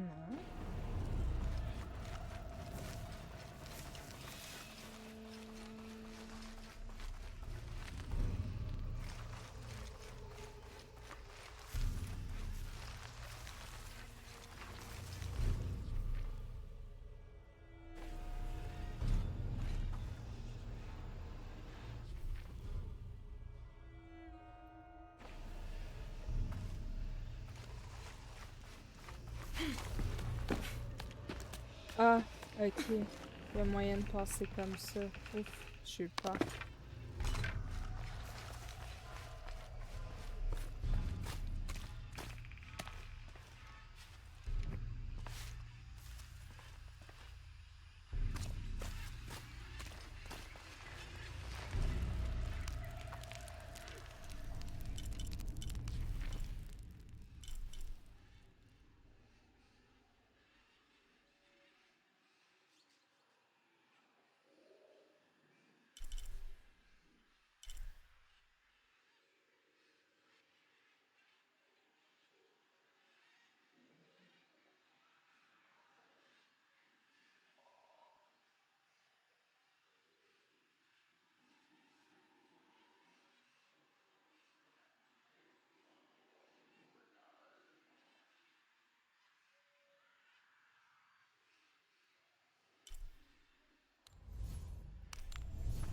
Speaker 1: Ah, ok. Il y a moyen de passer comme ça. Ouf, je sais pas.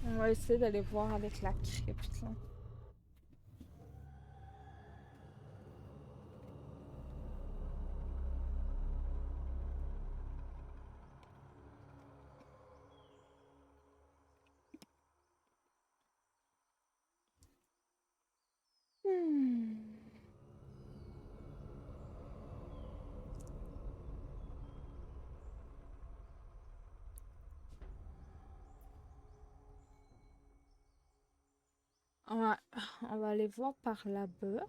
Speaker 1: On va essayer d'aller voir avec la crypte. Là. Hmm. Ouais, on va aller voir par là-bas.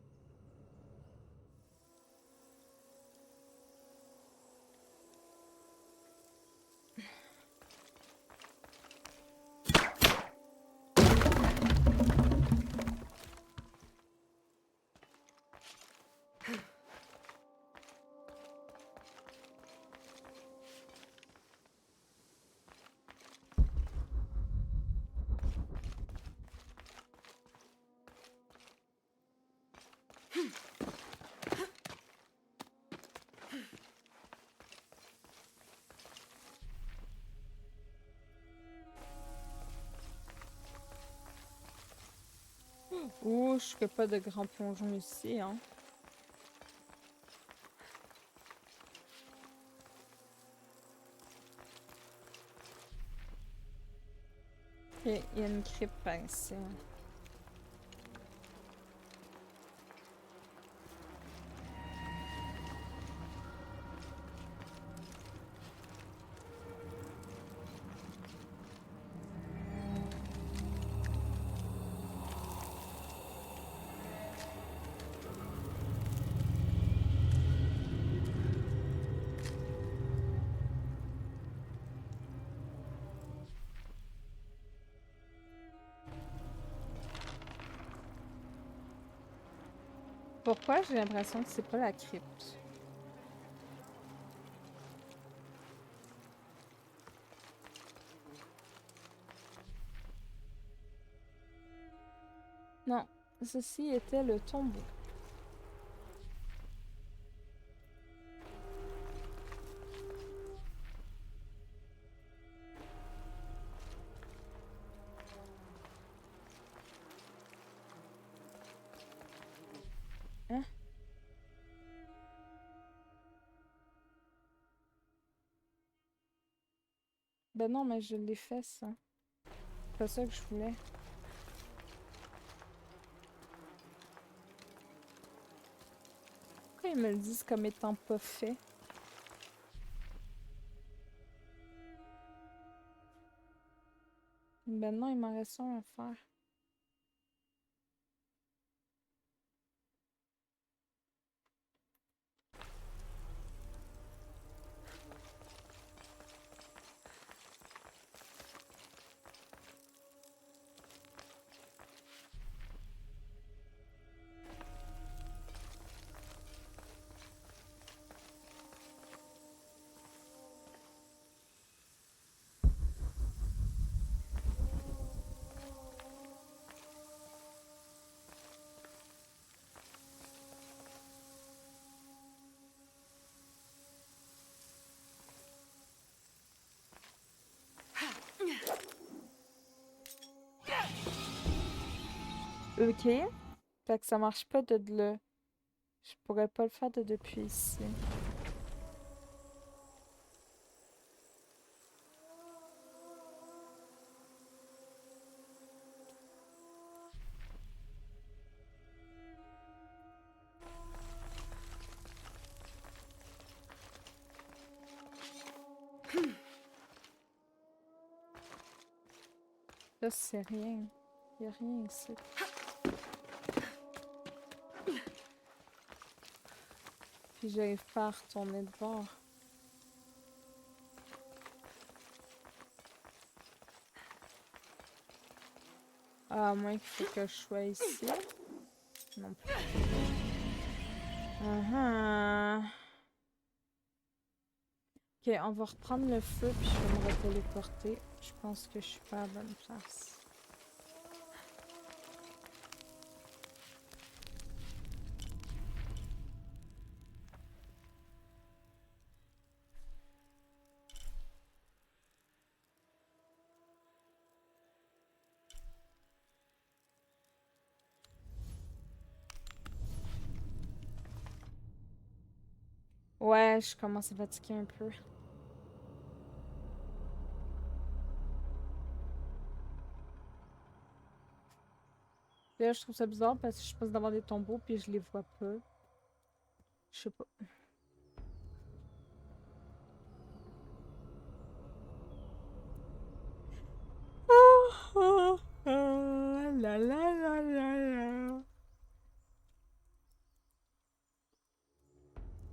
Speaker 1: Ouh, je fais pas de grands plongeons ici, hein. Ok, il y a une crypte par ici. Hein. Pourquoi j'ai l'impression que c'est pas la crypte? Non, ceci était le tombeau. Hein? Ben non, mais je l'ai fait, ça. C'est pas ça que je voulais. Pourquoi ils me le disent comme étant pas fait? Ben non, il m'en reste un à faire. Ok. Fait que ça marche pas de là. Je pourrais pas le faire de depuis ici. Là, c'est rien. Y a rien ici. Puis j'arrive pas à retourner de bord. Ah, à moins qu'il faut que je sois ici. Non plus. Ok, on va reprendre le feu puis je vais me retéléporter. Je pense que je suis pas à la bonne place. Ouais, je commence à fatiguer un peu. Là, je trouve ça bizarre parce que je suis supposée d'avoir des tombeaux puis je les vois pas. Je sais pas. La la la la la.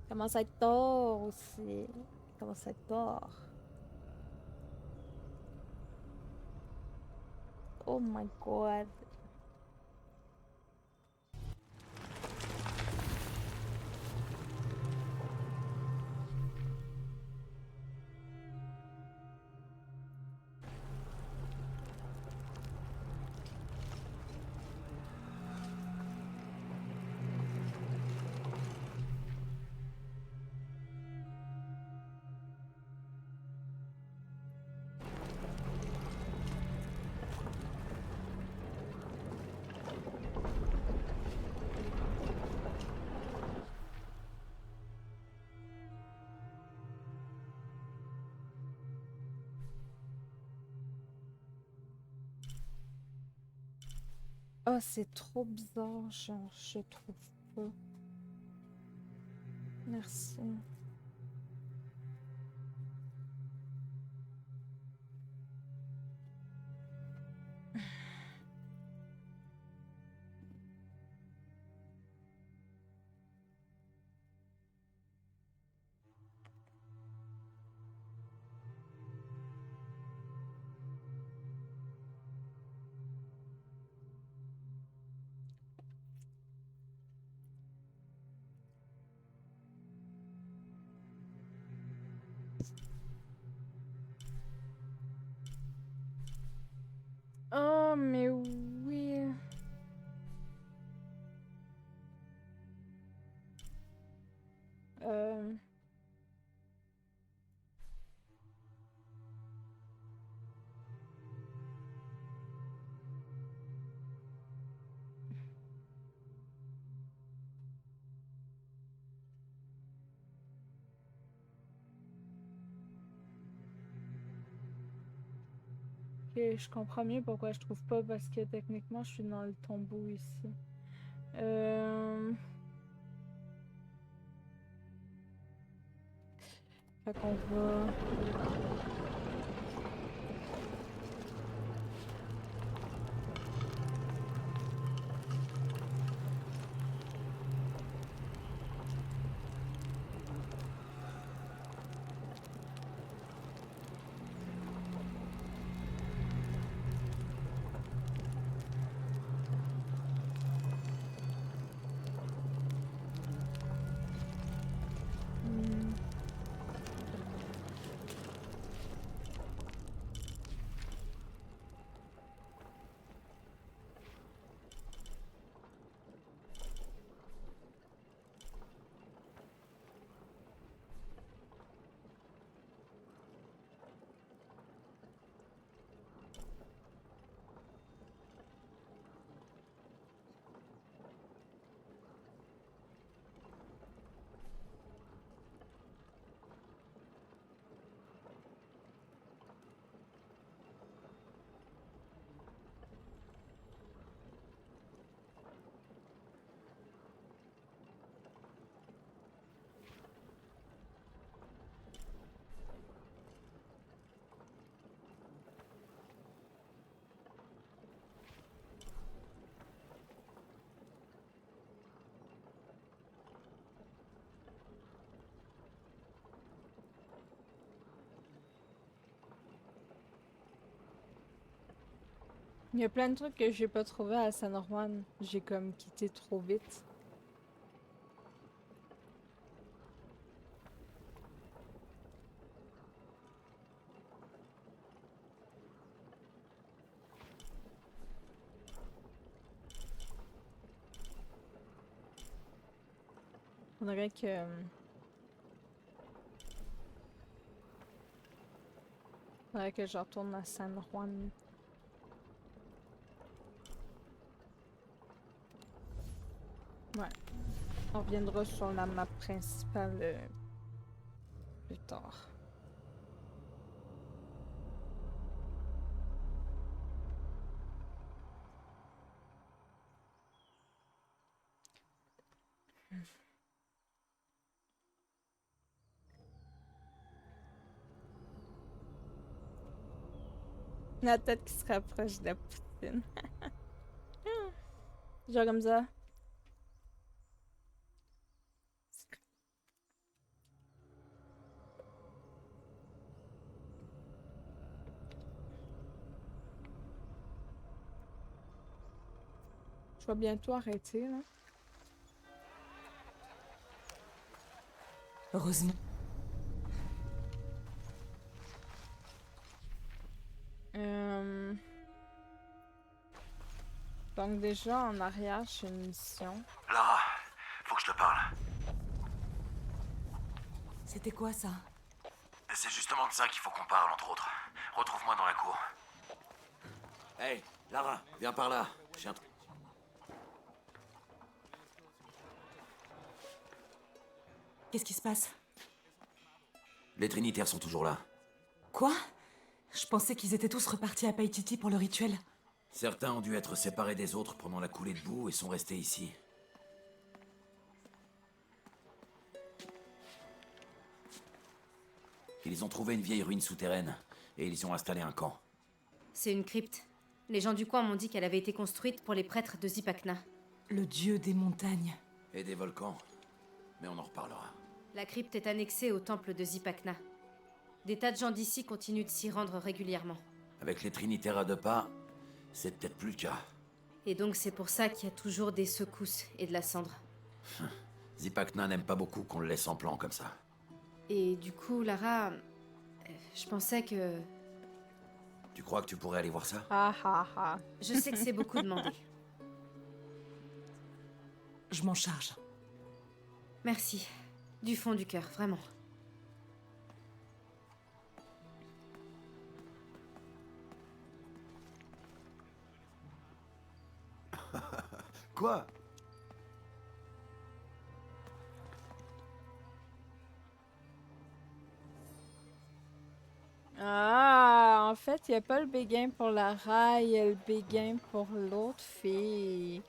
Speaker 1: Commence à être tard aussi. Commence à être tard. Oh my god. Oh, c'est trop bizarre, genre, je trouve pas. Merci. pas, mais oui. Euh... Ok, je comprends mieux pourquoi je trouve pas, parce que techniquement, je suis dans le tombeau ici. Fait qu'on va... Hmm. Il y a plein de trucs que j'ai pas trouvé à San Juan. J'ai comme quitté trop vite. Faudrait que... Faudrait que je retourne à San Juan. Ouais. On reviendra sur la map principale plus tard. La tête qui se rapproche de la poutine. Genre comme ça. Je vais bientôt arrêter, là.
Speaker 2: Heureusement.
Speaker 1: Donc déjà, en arrière, j'ai une mission.
Speaker 6: Lara, faut que je te parle.
Speaker 2: C'était quoi ça?
Speaker 6: C'est justement de ça qu'il faut qu'on parle, entre autres. Retrouve-moi dans la cour. Hey, Lara, viens par là. J'ai un truc.
Speaker 2: Qu'est-ce qui se passe?
Speaker 6: Les Trinitaires sont toujours là.
Speaker 2: Quoi? Je pensais qu'ils étaient tous repartis à Paititi pour le rituel.
Speaker 6: Certains ont dû être séparés des autres pendant la coulée de boue et sont restés ici. Ils ont trouvé une vieille ruine souterraine et ils y ont installé un camp.
Speaker 3: C'est une crypte. Les gens du coin m'ont dit qu'elle avait été construite pour les prêtres de Zipacna.
Speaker 2: Le dieu des montagnes.
Speaker 6: Et des volcans. Mais on en reparlera.
Speaker 3: La crypte est annexée au temple de Zipacna. Des tas de gens d'ici continuent de s'y rendre régulièrement.
Speaker 6: Avec les Trinitaires à deux pas, c'est peut-être plus le cas.
Speaker 3: Et donc c'est pour ça qu'il y a toujours des secousses et de la cendre.
Speaker 6: Zipacna n'aime pas beaucoup qu'on le laisse en plan comme ça.
Speaker 3: Et du coup, Lara, je pensais que...
Speaker 6: Tu crois que tu pourrais aller voir ça?
Speaker 1: Ah ah ah.
Speaker 3: Je sais que c'est beaucoup demandé.
Speaker 2: Je m'en charge.
Speaker 3: Merci. Du fond du cœur, vraiment.
Speaker 6: Quoi?
Speaker 1: Ah, en fait, il n'y a pas le béguin pour Lara, il y a le béguin pour l'autre fille.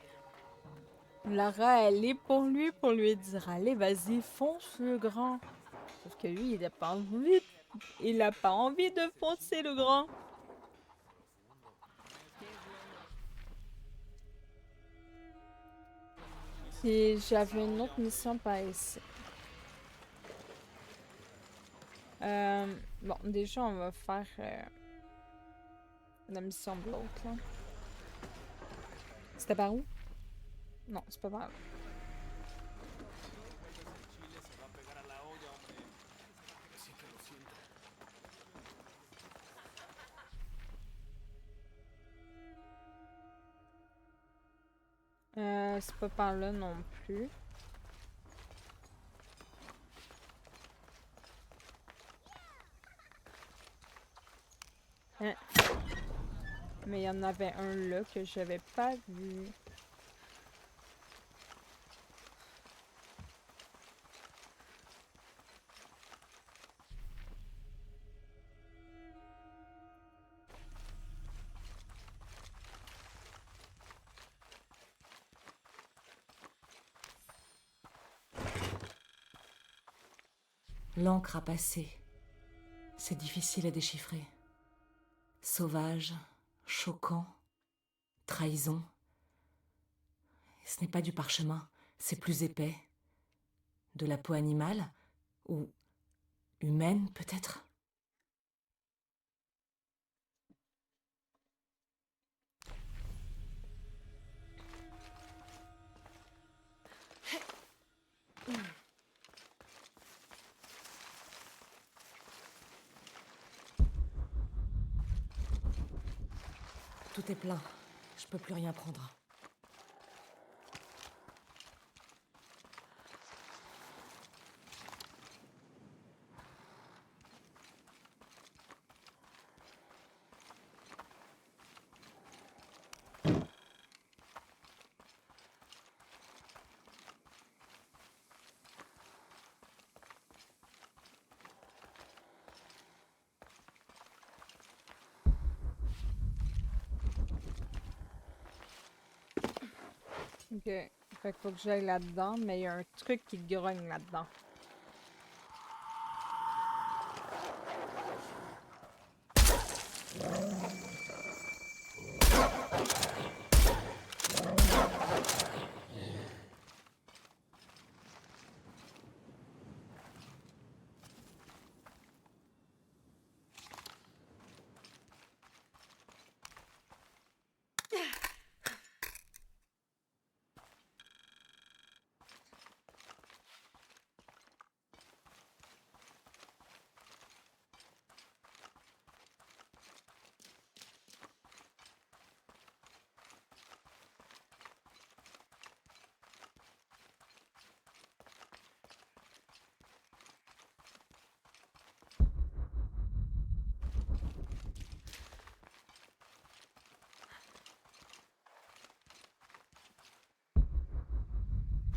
Speaker 1: Lara, elle est pour lui dire, allez, vas-y, fonce le grand. Sauf que lui, il a pas envie de foncer le grand. Et j'avais une autre mission par ici. Bon, déjà, on va faire la mission de l'autre, là. C'était par où? Non, c'est pas par là. C'est pas par là non plus. Hein. Mais il y en avait un là que j'avais pas vu.
Speaker 2: L'encre a passé. C'est difficile à déchiffrer. Sauvage, choquant, trahison. Ce n'est pas du parchemin, c'est plus épais. De la peau animale ou humaine peut-être. Tout est plein. Je peux plus rien prendre.
Speaker 1: Ok. Fait qu'il faut que j'aille là-dedans, mais il y a un truc qui grogne là-dedans.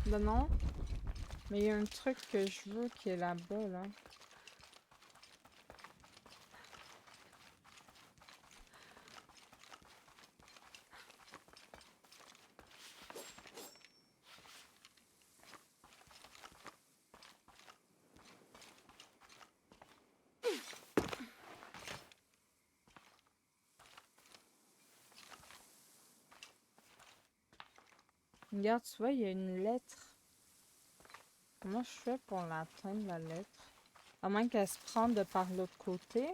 Speaker 1: Ben non. Mais il y a un truc que je veux qui est là-bas, là. Regarde, tu vois, il y a une lettre. Comment je fais pour l'atteindre, la lettre? À moins qu'elle se prenne de par l'autre côté.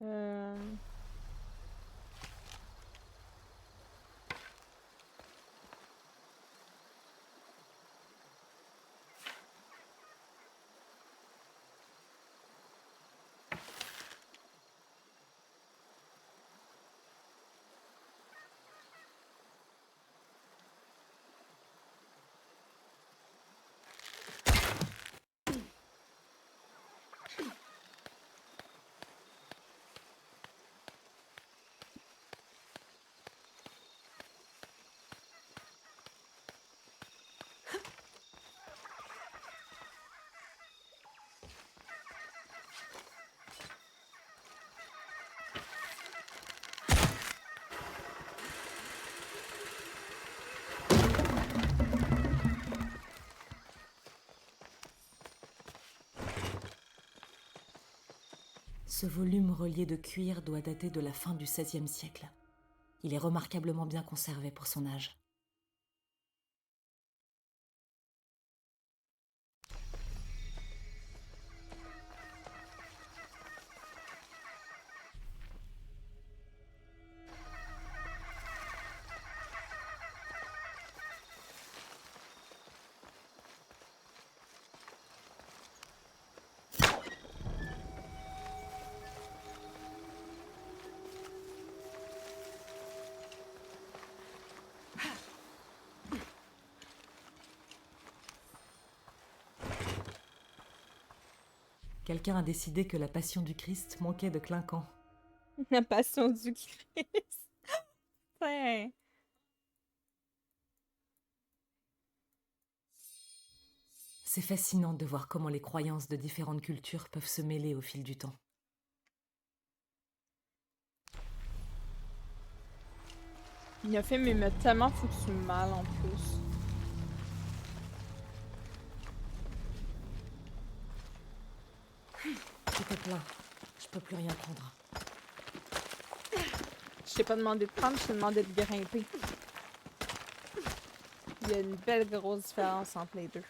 Speaker 1: Euh,
Speaker 2: Ce volume relié de cuir doit dater de la fin du XVIe siècle. Il est remarquablement bien conservé pour son âge. Quelqu'un a décidé que la Passion du Christ manquait de clinquant.
Speaker 1: La passion du Christ. Putain.
Speaker 2: C'est fascinant de voir comment les croyances de différentes cultures peuvent se mêler au fil du temps.
Speaker 1: Le film il m'a tellement foutu mal en plus.
Speaker 2: C'était plein. Je peux plus rien prendre.
Speaker 1: Je t'ai pas demandé de prendre, je t'ai demandé de grimper. Il y a une belle grosse différence entre les deux.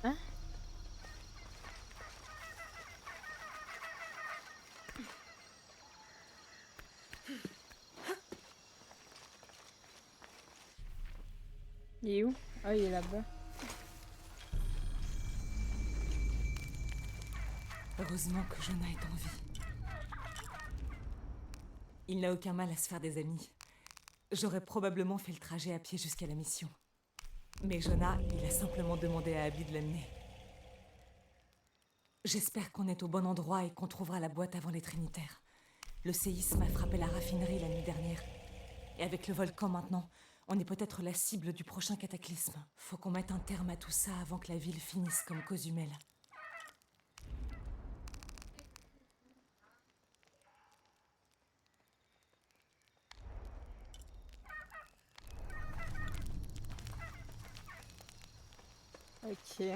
Speaker 1: Hein? Il est où? Ah, il est là-bas.
Speaker 2: Heureusement que Jonah est en vie. Il n'a aucun mal à se faire des amis. J'aurais probablement fait le trajet à pied jusqu'à la mission. Mais Jonah, il a simplement demandé à Abby de l'amener. J'espère qu'on est au bon endroit et qu'on trouvera la boîte avant les Trinitaires. Le séisme a frappé la raffinerie la nuit dernière. Et avec le volcan maintenant, on est peut-être la cible du prochain cataclysme. Faut qu'on mette un terme à tout ça avant que la ville finisse comme Cozumel.
Speaker 1: Ok.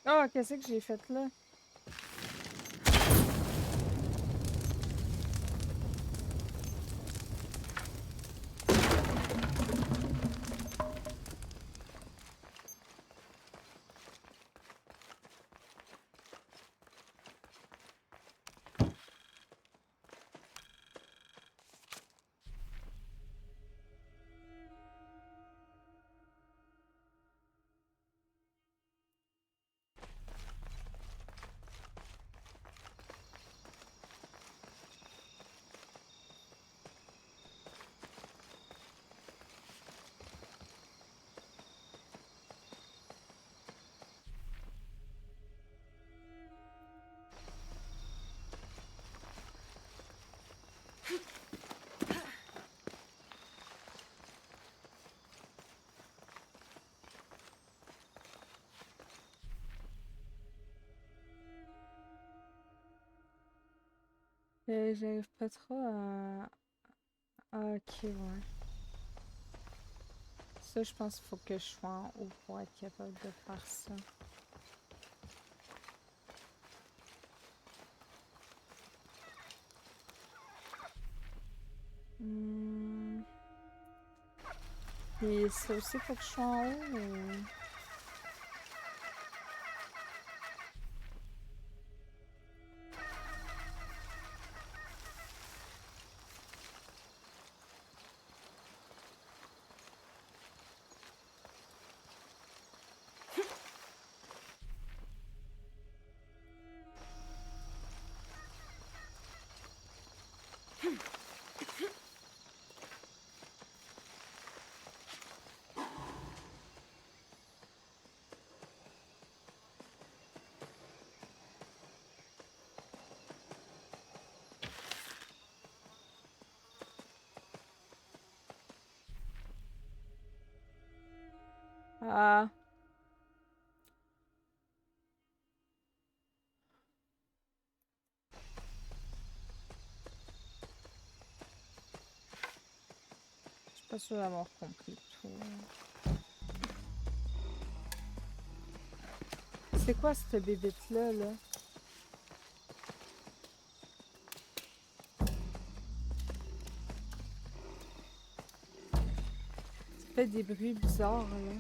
Speaker 1: Oh, qu'est-ce que j'ai fait là? J'arrive pas trop à... Ah, ok, ouais. Ça, je pense qu'il faut que je sois en haut pour être capable de faire ça. Hmm. Et ça aussi, faut que je sois en haut ou... Ah, je suis pas sûre d'avoir compris tout. C'est quoi cette bébête-là, là? Ça fait des bruits bizarres, là.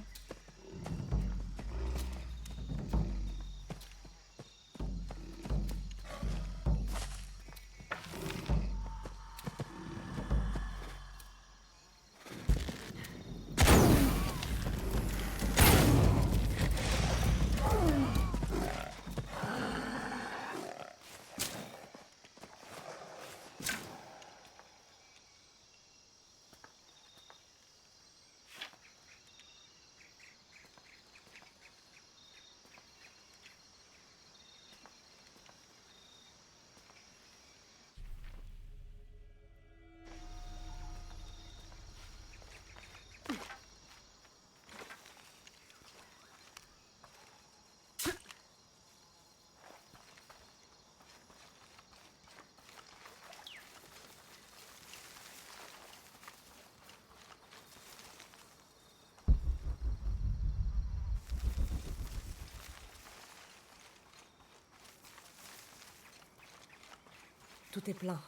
Speaker 2: Tout est plein.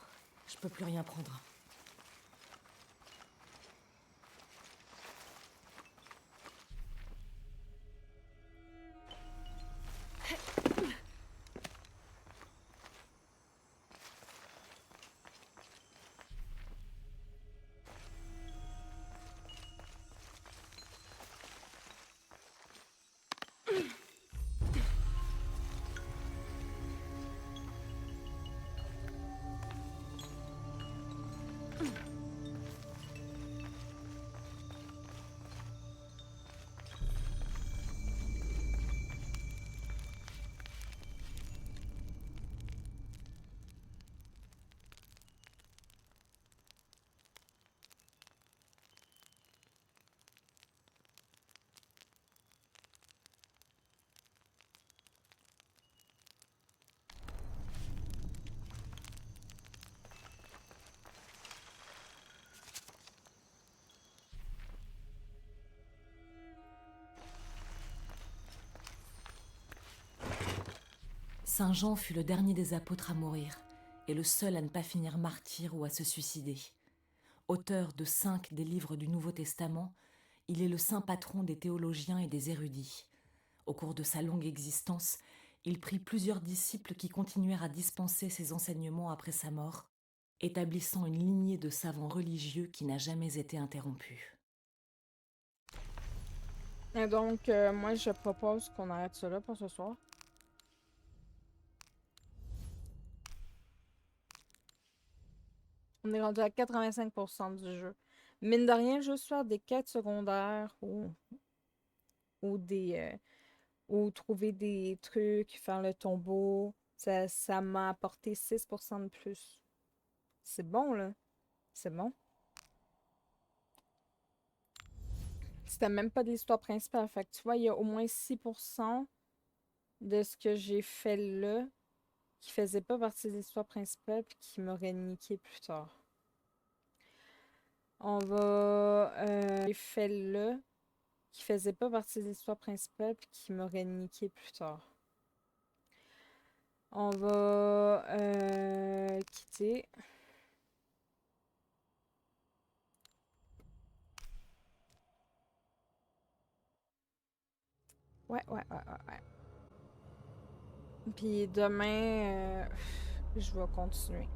Speaker 2: Je peux plus rien prendre. Saint Jean fut le dernier des apôtres à mourir, et le seul à ne pas finir martyr ou à se suicider. Auteur de 5 des livres du Nouveau Testament, il est le saint patron des théologiens et des érudits. Au cours de sa longue existence, il prit plusieurs disciples qui continuèrent à dispenser ses enseignements après sa mort, établissant une lignée de savants religieux qui n'a jamais été interrompue.
Speaker 1: Et donc, moi, je propose qu'on arrête ça là pour ce soir. On est rendu à 85% du jeu. Mine de rien, juste faire des quêtes secondaires ou ou trouver des trucs, faire le tombeau, ça m'a apporté 6% de plus. C'est bon, là. C'est bon. C'était même pas de l'histoire principale. Fait que tu vois, il y a au moins 6% de ce que j'ai fait là qui faisaient pas partie des histoires principales puis qui m'auraient niqué plus tard. On va les faits là qui faisaient pas partie des histoires principales puis qui m'auraient niqué plus tard. On va quitter. Ouais. Puis demain, je vais continuer.